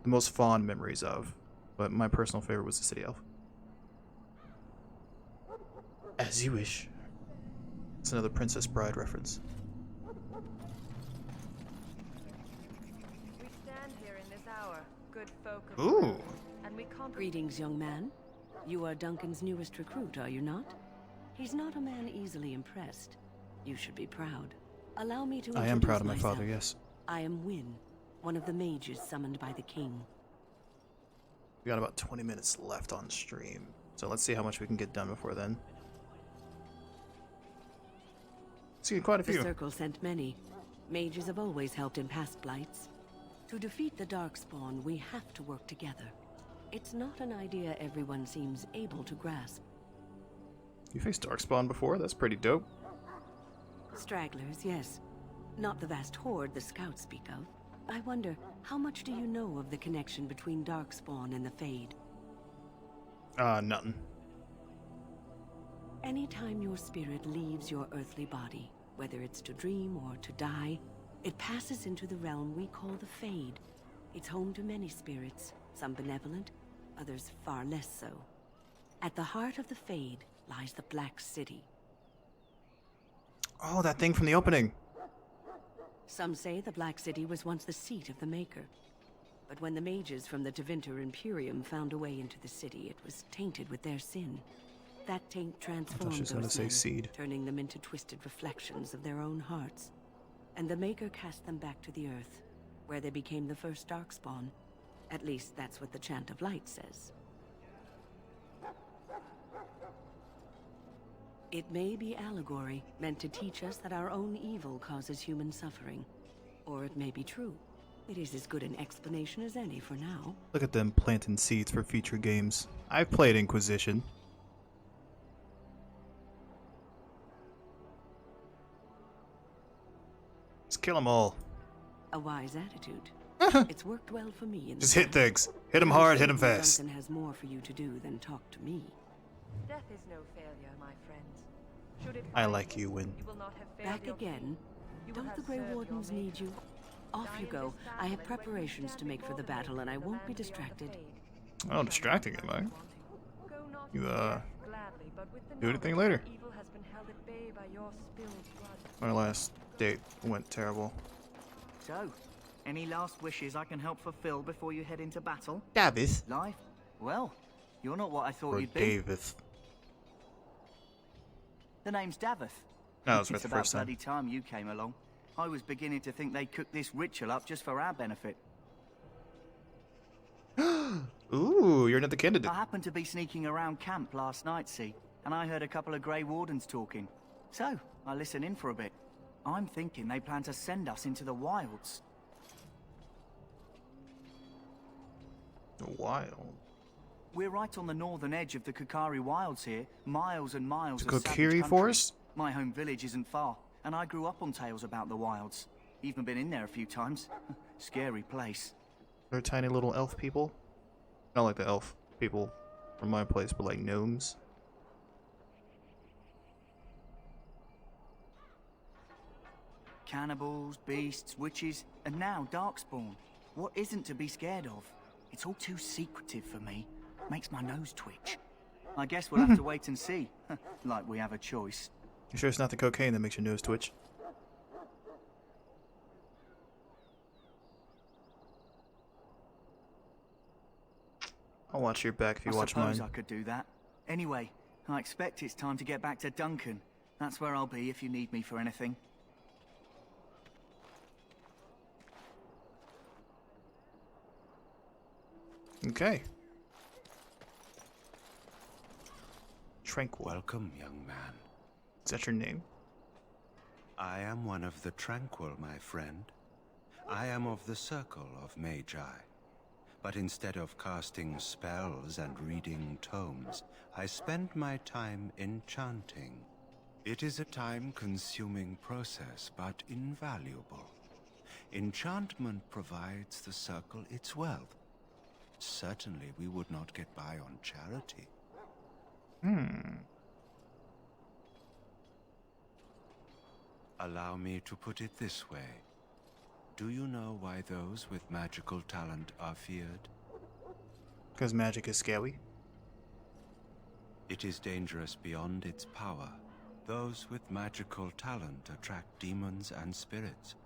the most fond memories of. But my personal favorite was the city elf. As you wish. It's another Princess Bride reference. Ooh. Greetings, young man. You are Duncan's newest recruit, are you not? He's not a man easily impressed. You should be proud. Allow me to I am proud of my father, yes. I am Wynne, one of the mages summoned by the king. We got about 20 minutes left on stream, so let's see how much we can get done before then. See, quite a few. The Circle sent many. Mages have always helped in past blights. To defeat the Darkspawn, we have to work together. It's not an idea everyone seems able to grasp. You faced Darkspawn before? That's pretty dope. Stragglers, yes. Not the vast horde the scouts speak of. I wonder, how much do you know of the connection between Darkspawn and the Fade? Nothing. Anytime your spirit leaves your earthly body, whether it's to dream or to die, it passes into the realm we call the Fade. It's home to many spirits, some benevolent, others far less so. At the heart of the Fade lies the Black City. Oh, that thing from the opening. Some say the Black City was once the seat of the Maker. But when the mages from the Tevinter Imperium found a way into the city, it was tainted with their sin. That taint transformed those men, turning them into twisted reflections of their own hearts. And the Maker cast them back to the Earth, where they became the first Darkspawn. At least that's what the Chant of Light says. It may be allegory, meant to teach us that our own evil causes human suffering. Or it may be true. It is as good an explanation as any for now. Look at them planting seeds for future games. I've played Inquisition. Let's kill them all. A wise attitude. It's worked well for me. In Just hit things. Hit them hard, hit them fast. Duncan has more for you to do than talk to me. Death is no failure, my friends. Should it I like you, Wynne. you will not have failed Back your again? king. You will Don't have the Grey served your Wardens maker. need you? Off you go. I have preparations to make for the battle, and I won't be distracted. Oh, distracting, am I? Go not You, gladly, but with the do anything knowledge later. that evil has been held at bay by your spilled blood. My last date went terrible. So, any last wishes I can help fulfill before you head into battle? Davis. Life? Well, you're not what I thought Or you'd be. Davis. The name's Davith. No, that's right It's the about first time. bloody time you came along. I was beginning to think they cooked this ritual up just for our benefit. Ooh, you're another candidate. I happened to be sneaking around camp last night, see, and I heard a couple of Grey Wardens talking. So, I listened in for a bit. I'm thinking they plan to send us into the wilds. The wild. We're right on the northern edge of the Kokiri Wilds here, miles and miles The of savage Kokiri country. Forest? My home village isn't far, and I grew up on tales about the wilds. Even been in there a few times. Scary place. They're tiny little elf people. Not like the elf people from my place, but like gnomes. Cannibals, beasts, witches, and now Darkspawn. What isn't to be scared of? It's all too secretive for me. Makes my nose twitch. I guess we'll have to wait and see. Like we have a choice. You sure it's not the cocaine that makes your nose twitch? I'll watch your back if you watch mine. I suppose I could do that. Anyway, I expect it's time to get back to Duncan. That's where I'll be if you need me for anything. Okay. Tranquil. Welcome, young man. Is that your name? I am one of the Tranquil, my friend. I am of the Circle of Magi. But instead of casting spells and reading tomes, I spend my time enchanting. It is a time-consuming process, but invaluable. Enchantment provides the Circle its wealth. Certainly we would not get by on charity. Allow me to put it this way. Do you know why those with magical talent are feared? Because magic is scary. It is dangerous beyond its power. Those with magical talent attract demons and spirits.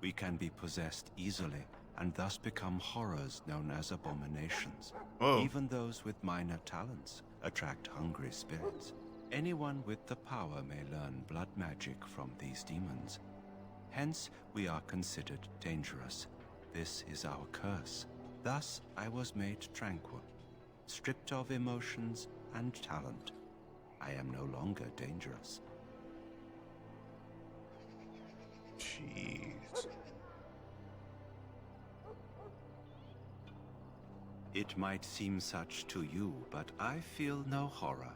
We can be possessed easily, and thus become horrors known as abominations. Whoa. Even those with minor talents attract hungry spirits. Anyone with the power may learn blood magic from these demons. Hence, we are considered dangerous. This is our curse. Thus, I was made tranquil, stripped of emotions and talent. I am no longer dangerous. Jeez. It might seem such to you, but I feel no horror.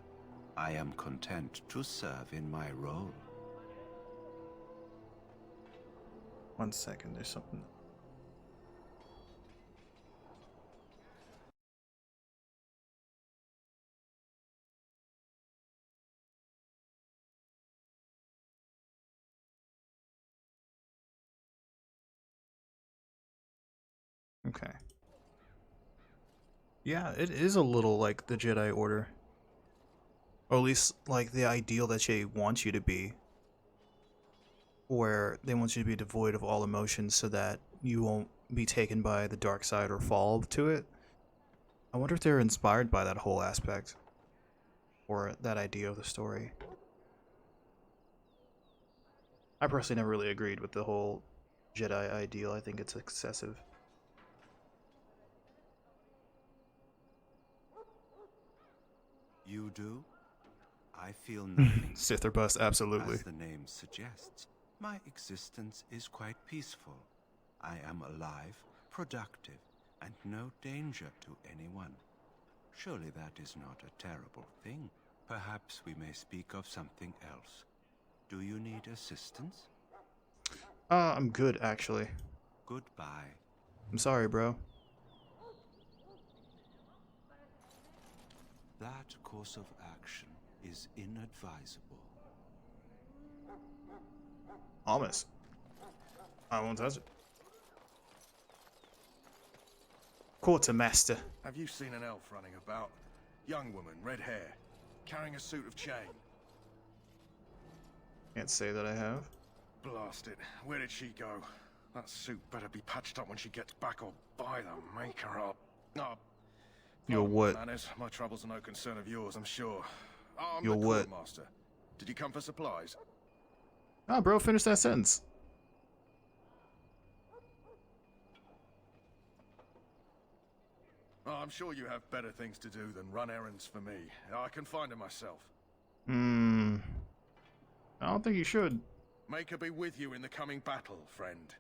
I am content to serve in my role. 1 second, there's something. Okay. Yeah, it is a little like the Jedi Order. Or at least like the ideal that Jedi wants you to be. Where they want you to be devoid of all emotions so that you won't be taken by the dark side or fall to it. I wonder if they're inspired by that whole aspect. Or that idea of the story. I personally never really agreed with the whole Jedi ideal. I think it's excessive. You do? I feel nothing. Sith or bust, absolutely. As the name suggests, my existence is quite peaceful. I am alive, productive, and no danger to anyone. Surely that is not a terrible thing. Perhaps we may speak of something else. Do you need assistance? I'm good, actually. Goodbye. I'm sorry, bro. That course of action is inadvisable. Almost. I won't touch it. Quartermaster. Have you seen an elf running about? Young woman, red hair, carrying a suit of chain. Can't say that I have. Blast it. Where did she go? That suit better be patched up when she gets back, or by the maker up. Oh, You're what? manners. My troubles are no concern of yours, I'm sure. Oh, I'm You're the what? master. Did you come for supplies? Ah, bro, finish that sentence. Oh, I'm sure you have better things to do than run errands for me. I can find her myself. I don't think you should. Make her be with you in the coming battle, friend.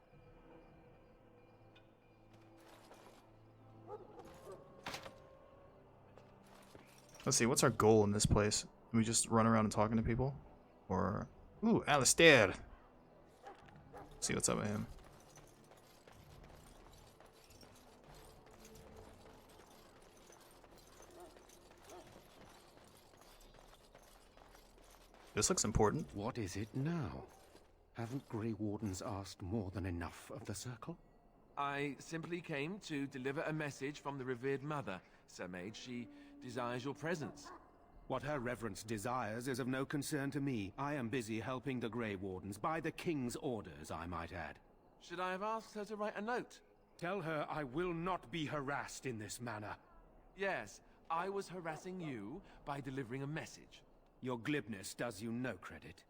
Let's see, what's our goal in this place? Can we just run around and talking to people? Or... Ooh, Alistair! Let's see what's up with him. This looks important. What is it now? Haven't Grey Wardens asked more than enough of the Circle? I simply came to deliver a message from the revered mother, Sir Mage. She desires your presence. What her reverence desires is of no concern to me. I am busy helping the Grey Wardens, by the King's orders, I might add. Should I have asked her to write a note? Tell her I will not be harassed in this manner. Yes, I was harassing you by delivering a message. Your glibness does you no credit.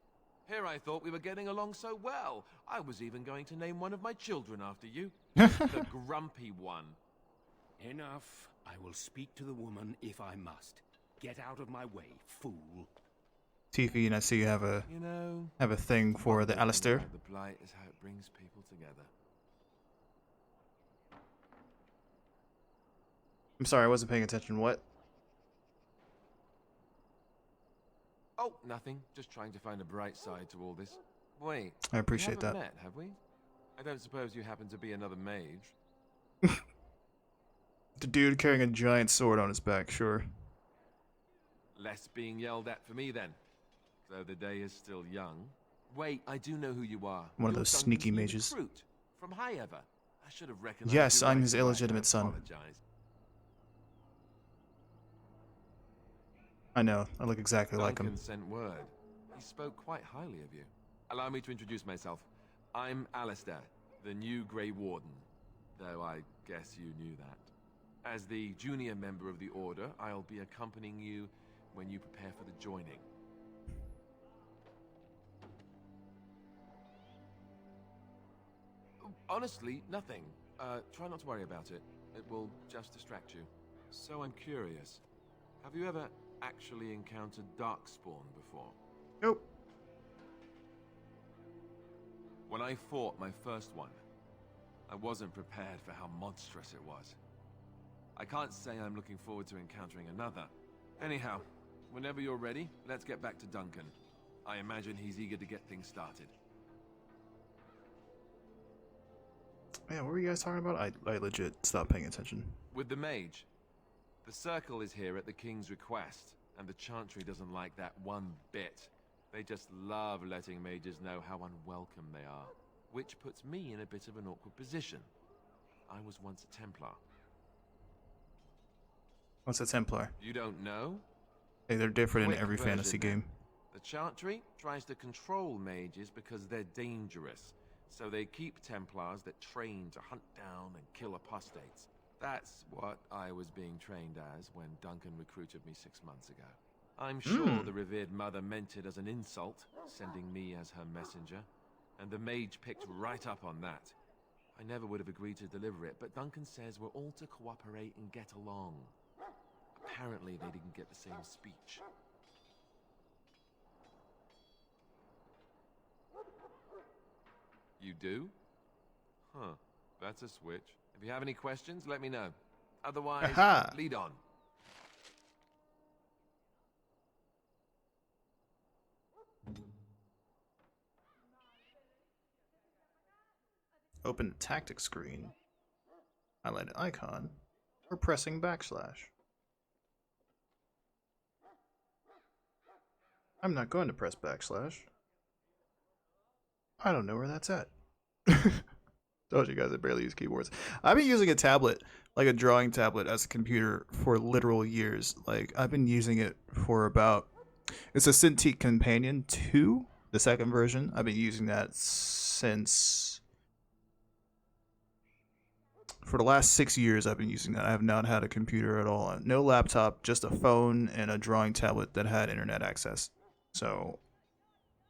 Here I thought we were getting along so well. I was even going to name one of my children after you. The grumpy one. Enough. I will speak to the woman if I must. Get out of my way, fool. Tiffy, and I see you have a thing for the Alistair. The blight is how it brings people together. I'm sorry, I wasn't paying attention. What? Oh, nothing. Just trying to find a bright side to all this. Wait. I appreciate we haven't that. Met, have we? I don't suppose you happen to be another mage. The dude carrying a giant sword on his back, sure. Less being yelled at for me then. Though the day is still young. Wait, I do know who you are. One of those sneaky mages. Recruit from Highever. I should have recognized. Yes, you I'm right his away. illegitimate son. Apologize. I know, I look exactly like him. Duncan sent word. He spoke quite highly of you. Allow me to introduce myself. I'm Alistair, the new Grey Warden. Though I guess you knew that. As the junior member of the Order, I'll be accompanying you when you prepare for the joining. Honestly, nothing. Try not to worry about it. It will just distract you. So I'm curious. Have you ever actually encountered Darkspawn before? Nope. When I fought my first one, I wasn't prepared for how monstrous it was. I can't say I'm looking forward to encountering another. Anyhow, whenever you're ready, let's get back to Duncan. I imagine he's eager to get things started. Man, what were you guys talking about? I legit stopped paying attention. With the mage, the Circle is here at the King's request, and the Chantry doesn't like that one bit. They just love letting mages know how unwelcome they are, which puts me in a bit of an awkward position. I was once a Templar. What's a Templar? You don't know? Hey, they're different in Quick every version fantasy then. game. The Chantry tries to control mages because they're dangerous, so they keep Templars that train to hunt down and kill apostates. That's what I was being trained as when Duncan recruited me 6 months ago. I'm sure the revered mother meant it as an insult, sending me as her messenger, and the mage picked right up on that. I never would have agreed to deliver it, but Duncan says we're all to cooperate and get along. Apparently they didn't get the same speech. You do? Huh, that's a switch. If you have any questions, let me know. Otherwise, lead on. Open the tactics screen. Highlight an icon. Or pressing backslash. I'm not going to press backslash. I don't know where that's at. Told you guys I barely use keyboards. I've been using a tablet, like a drawing tablet, as a computer for literal years. Like, I've been using it for about... It's a Cintiq Companion 2, the second version. I've been using that since... For the last 6 years, I've been using that. I have not had a computer at all. No laptop, just a phone and a drawing tablet that had internet access. So,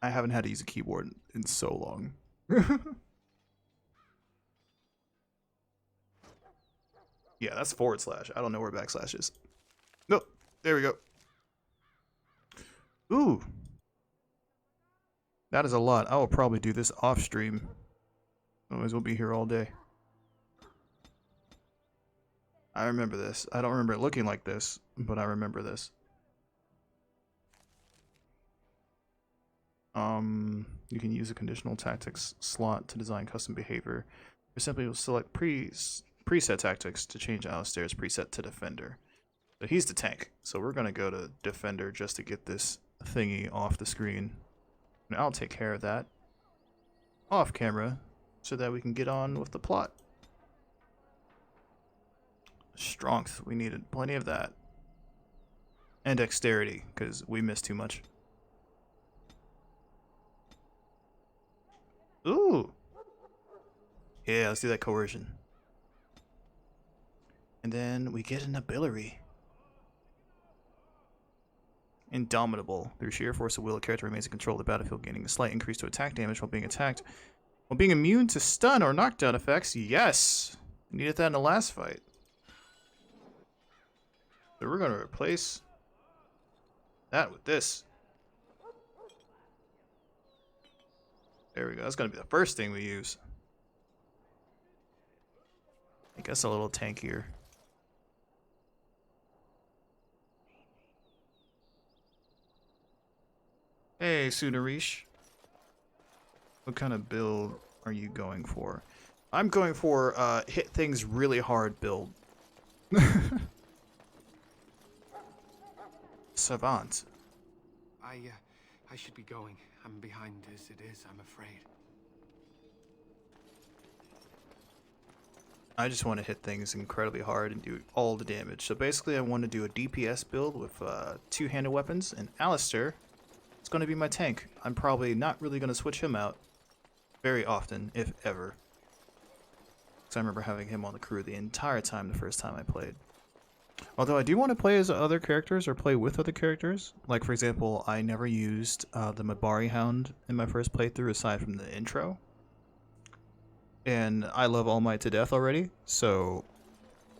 I haven't had to use a keyboard in so long. Yeah, that's /. I don't know where backslash is. Nope. There we go. Ooh. That is a lot. I will probably do this off stream. Otherwise, we'll be here all day. I remember this. I don't remember it looking like this, but I remember this. You can use a conditional tactics slot to design custom behavior. Or simply will select preset tactics to change Alistair's preset to defender. So he's the tank. So we're gonna go to defender just to get this thingy off the screen. And I'll take care of that off camera so that we can get on with the plot. Strength, we needed plenty of that. And dexterity, because we missed too much. Ooh! Yeah, let's do that coercion. And then we get an ability. Indomitable. Through sheer force of will, a character remains in control of the battlefield, gaining a slight increase to attack damage while being attacked. While being immune to stun or knockdown effects, yes! Needed that in the last fight. So we're going to replace that with this. There we go. That's going to be the first thing we use. Make us a little tankier. Hey, Sunarish. What kind of build are you going for? I'm going for hit things really hard build. Savant. I should be going. I'm behind as it is, I'm afraid. I just want to hit things incredibly hard and do all the damage. So basically I want to do a DPS build with two-handed weapons, and Alistair is going to be my tank. I'm probably not really going to switch him out very often, if ever. Because I remember having him on the crew the entire time the first time I played. Although I do want to play as other characters or play with other characters. Like, for example, I never used the Mabari Hound in my first playthrough aside from the intro. And I love All Might to death already, so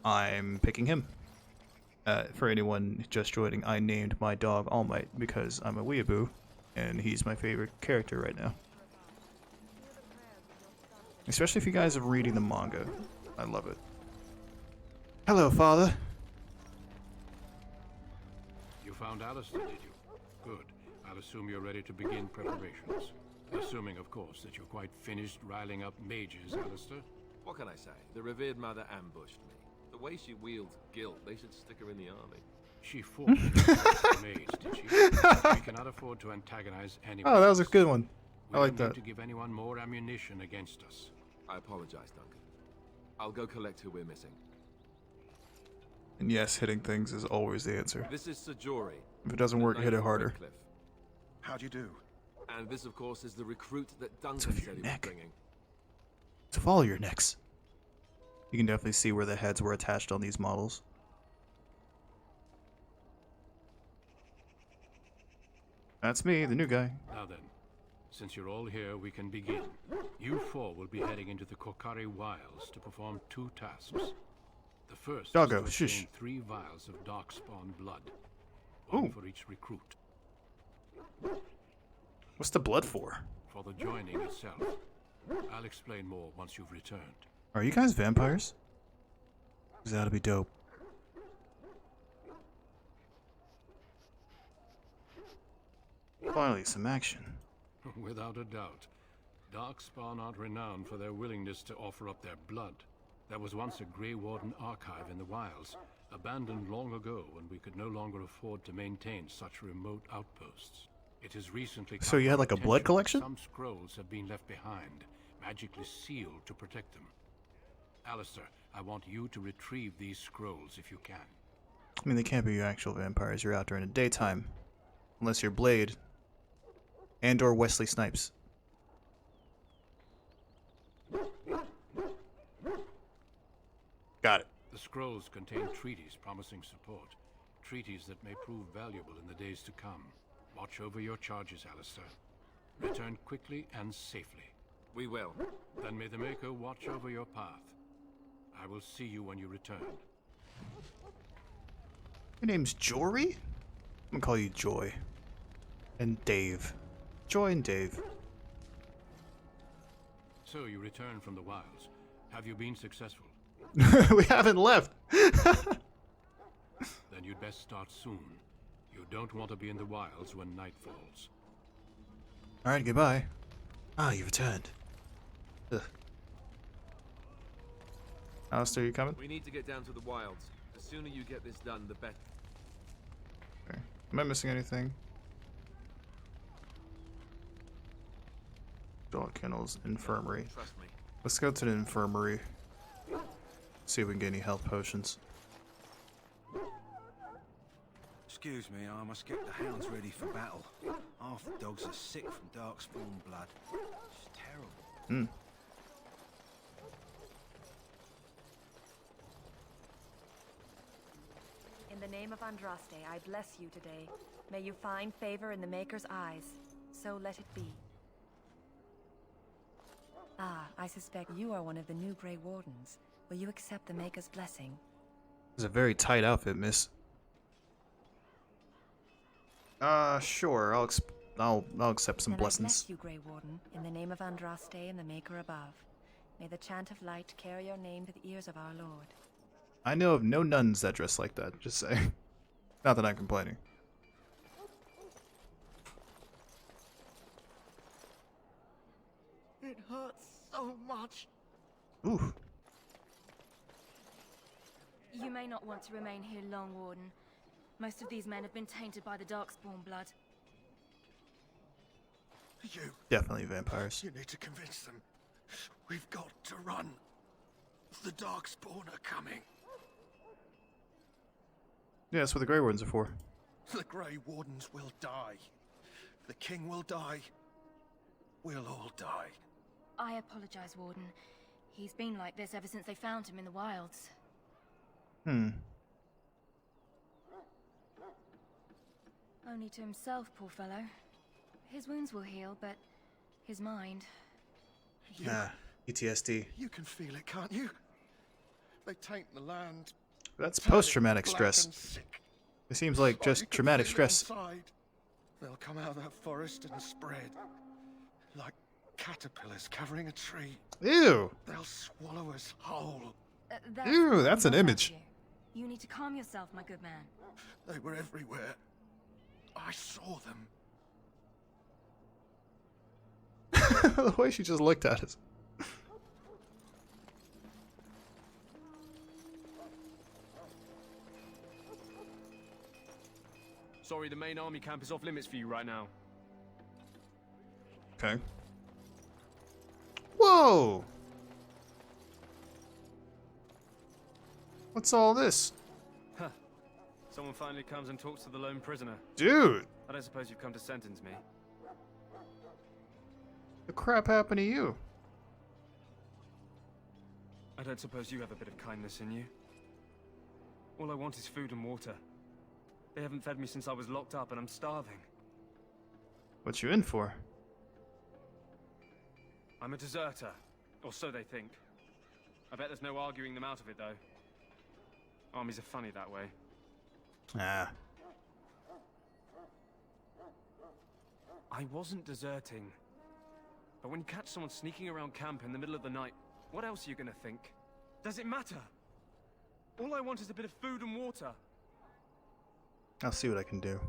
I'm picking him. For anyone just joining, I named my dog All Might because I'm a weeaboo, and he's my favorite character right now. Especially if you guys are reading the manga. I love it. Hello, father. You found Alistair, did you? Good. I'll assume you're ready to begin preparations. Assuming, of course, that you're quite finished riling up mages, Alistair. What can I say? The revered mother ambushed me. The way she wields guilt, they should stick her in the army. She fought the mage, did she? We cannot afford to antagonize anyone. Oh, that was a good one. I We like don't need that. to give anyone more ammunition against us. I apologize, Duncan. I'll go collect who we're missing. And yes, hitting things is always the answer. This is Sajori. If it doesn't work, hit it harder. How'd you do? And this, of course, is the recruit that Duncan said he was bringing. To follow your necks. You can definitely see where the heads were attached on these models. That's me, the new guy. Now then, since you're all here, we can begin. You four will be heading into the Kokari Wilds to perform two tasks. The first Doggo, is to shush. obtain 3 vials of darkspawn blood. One for each recruit. What's the blood for? For the joining itself. I'll explain more once you've returned. Are you guys vampires? 'Cause that'll be dope. Finally, some action. Without a doubt. Darkspawn aren't renowned for their willingness to offer up their blood. There was once a Grey Warden archive in the wilds, abandoned long ago when we could no longer afford to maintain such remote outposts. It has recently So you had like a blood collection? Some scrolls have been left behind, magically sealed to protect them. Alistair, I want you to retrieve these scrolls if you can. I mean, they can't be actual vampires. You're out during the daytime. Unless you're Blade. And or Wesley Snipes. Got it. The scrolls contain treaties promising support. Treaties that may prove valuable in the days to come. Watch over your charges, Alistair. Return quickly and safely. We will. Then may the Maker watch over your path. I will see you when you return. Your name's Jory? I'm gonna call you Joy. And Dave. Joy and Dave. So you return from the wilds. Have you been successful? We haven't left. Then you'd best start soon. You don't want to be in the wilds when night falls. Alright, goodbye. Ah, you returned. Ugh. Alistair, you coming? We need to get down to the wilds. The sooner you get this done, the better. Okay. Am I missing anything? Dog kennels, infirmary. Trust me. Let's go to the infirmary. See if we can get any health potions. Excuse me, I must get the hounds ready for battle. Half the dogs are sick from darkspawn blood. It's terrible. In the name of Andraste, I bless you today. May you find favor in the Maker's eyes. So let it be. Ah, I suspect you are one of the new Grey Wardens. Will you accept the Maker's blessing? It's a very tight outfit, miss. Sure. I'll accept some Then blessings. I bless you, Grey Warden, in the name of Andraste and the Maker above. May the chant of light carry your name to the ears of our Lord. I know of no nuns that dress like that, just saying. Not that I'm complaining. It hurts so much. Ooh. You may not want to remain here long, Warden. Most of these men have been tainted by the Darkspawn blood. You. Definitely vampires. You need to convince them. We've got to run. The Darkspawn are coming. Yeah, that's what the Grey Wardens are for. The Grey Wardens will die. The King will die. We'll all die. I apologize, Warden. He's been like this ever since they found him in the wilds. Only to himself, poor fellow. His wounds will heal, but his mind... PTSD. You can feel it, can't you? They taint the land. That's turn it post-traumatic black stress. and sick. It seems like Oh, just you can traumatic feel it stress. inside. They'll come out of that forest and spread. Like caterpillars covering a tree. Ew! They'll swallow us whole. Ew, that's an not image. You need to calm yourself, my good man. They were everywhere. I saw them. The way she just looked at us. Sorry, the main army camp is off limits for you right now. Okay. Whoa! What's all this? Huh. Someone finally comes and talks to the lone prisoner. Dude! I don't suppose you've come to sentence me. The crap happened to you? I don't suppose you have a bit of kindness in you. All I want is food and water. They haven't fed me since I was locked up and I'm starving. What you in for? I'm a deserter, or so they think. I bet there's no arguing them out of it, though. Armies are funny that way. Ah. I wasn't deserting. But when you catch someone sneaking around camp in the middle of the night, what else are you gonna think? Does it matter? All I want is a bit of food and water. I'll see what I can do.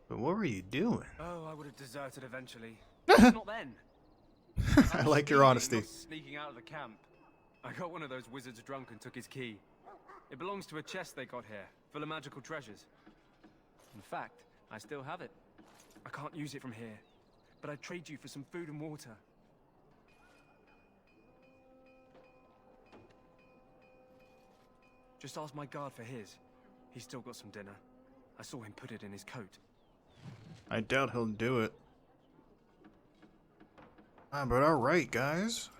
But what were you doing? Oh, I would have deserted eventually. Just not then. I like your honesty. Not sneaking out of the camp. I got one of those wizards drunk and took his key. It belongs to a chest they got here, full of magical treasures. In fact, I still have it. I can't use it from here, but I'd trade you for some food and water. Just ask my guard for his. He's still got some dinner. I saw him put it in his coat. I doubt he'll do it. But alright, guys.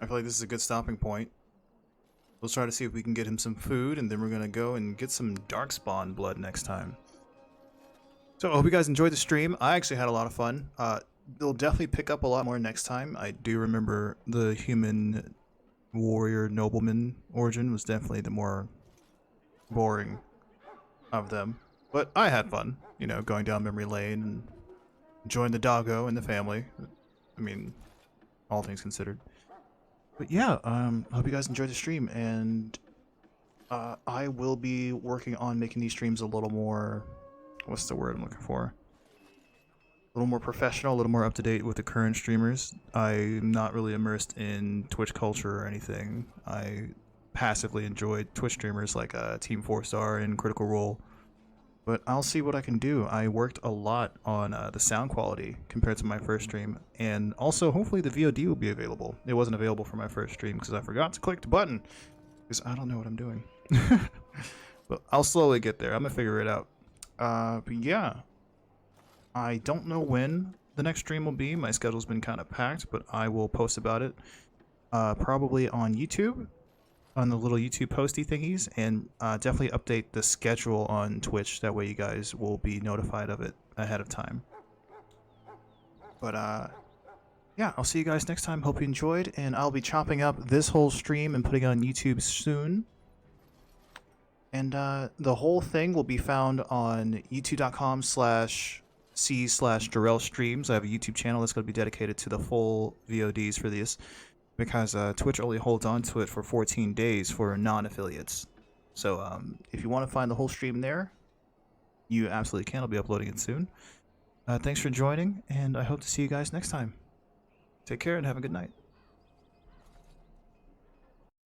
I feel like this is a good stopping point. We'll try to see if we can get him some food, and then we're gonna go and get some Darkspawn blood next time. So I hope you guys enjoyed the stream. I actually had a lot of fun. They'll definitely pick up a lot more next time. I do remember the human warrior nobleman origin was definitely the more boring of them. But I had fun, you know, going down memory lane and enjoying the doggo and the family. I mean, all things considered. But yeah, I hope you guys enjoyed the stream, and I will be working on making these streams a little more, what's the word I'm looking for? A little more professional, a little more up to date with the current streamers. I'm not really immersed in Twitch culture or anything. I passively enjoy Twitch streamers like Team 4-Star and Critical Role. But I'll see what I can do. I worked a lot on the sound quality compared to my first stream. And also, hopefully the VOD will be available. It wasn't available for my first stream because I forgot to click the button. Because I don't know what I'm doing. But I'll slowly get there. I'm going to figure it out. But yeah. I don't know when the next stream will be. My schedule's been kind of packed, but I will post about it. Probably on YouTube. On the little YouTube posty thingies. And definitely update the schedule on Twitch. That way you guys will be notified of it ahead of time. But yeah, I'll see you guys next time. Hope you enjoyed. And I'll be chopping up this whole stream and putting it on YouTube soon. And the whole thing will be found on youtube.com/c/GerellStreams. I have a YouTube channel that's going to be dedicated to the full VODs for this. Because Twitch only holds on to it for 14 days for non-affiliates. So if you want to find the whole stream there, you absolutely can. I'll be uploading it soon. Thanks for joining, and I hope to see you guys next time. Take care and have a good night.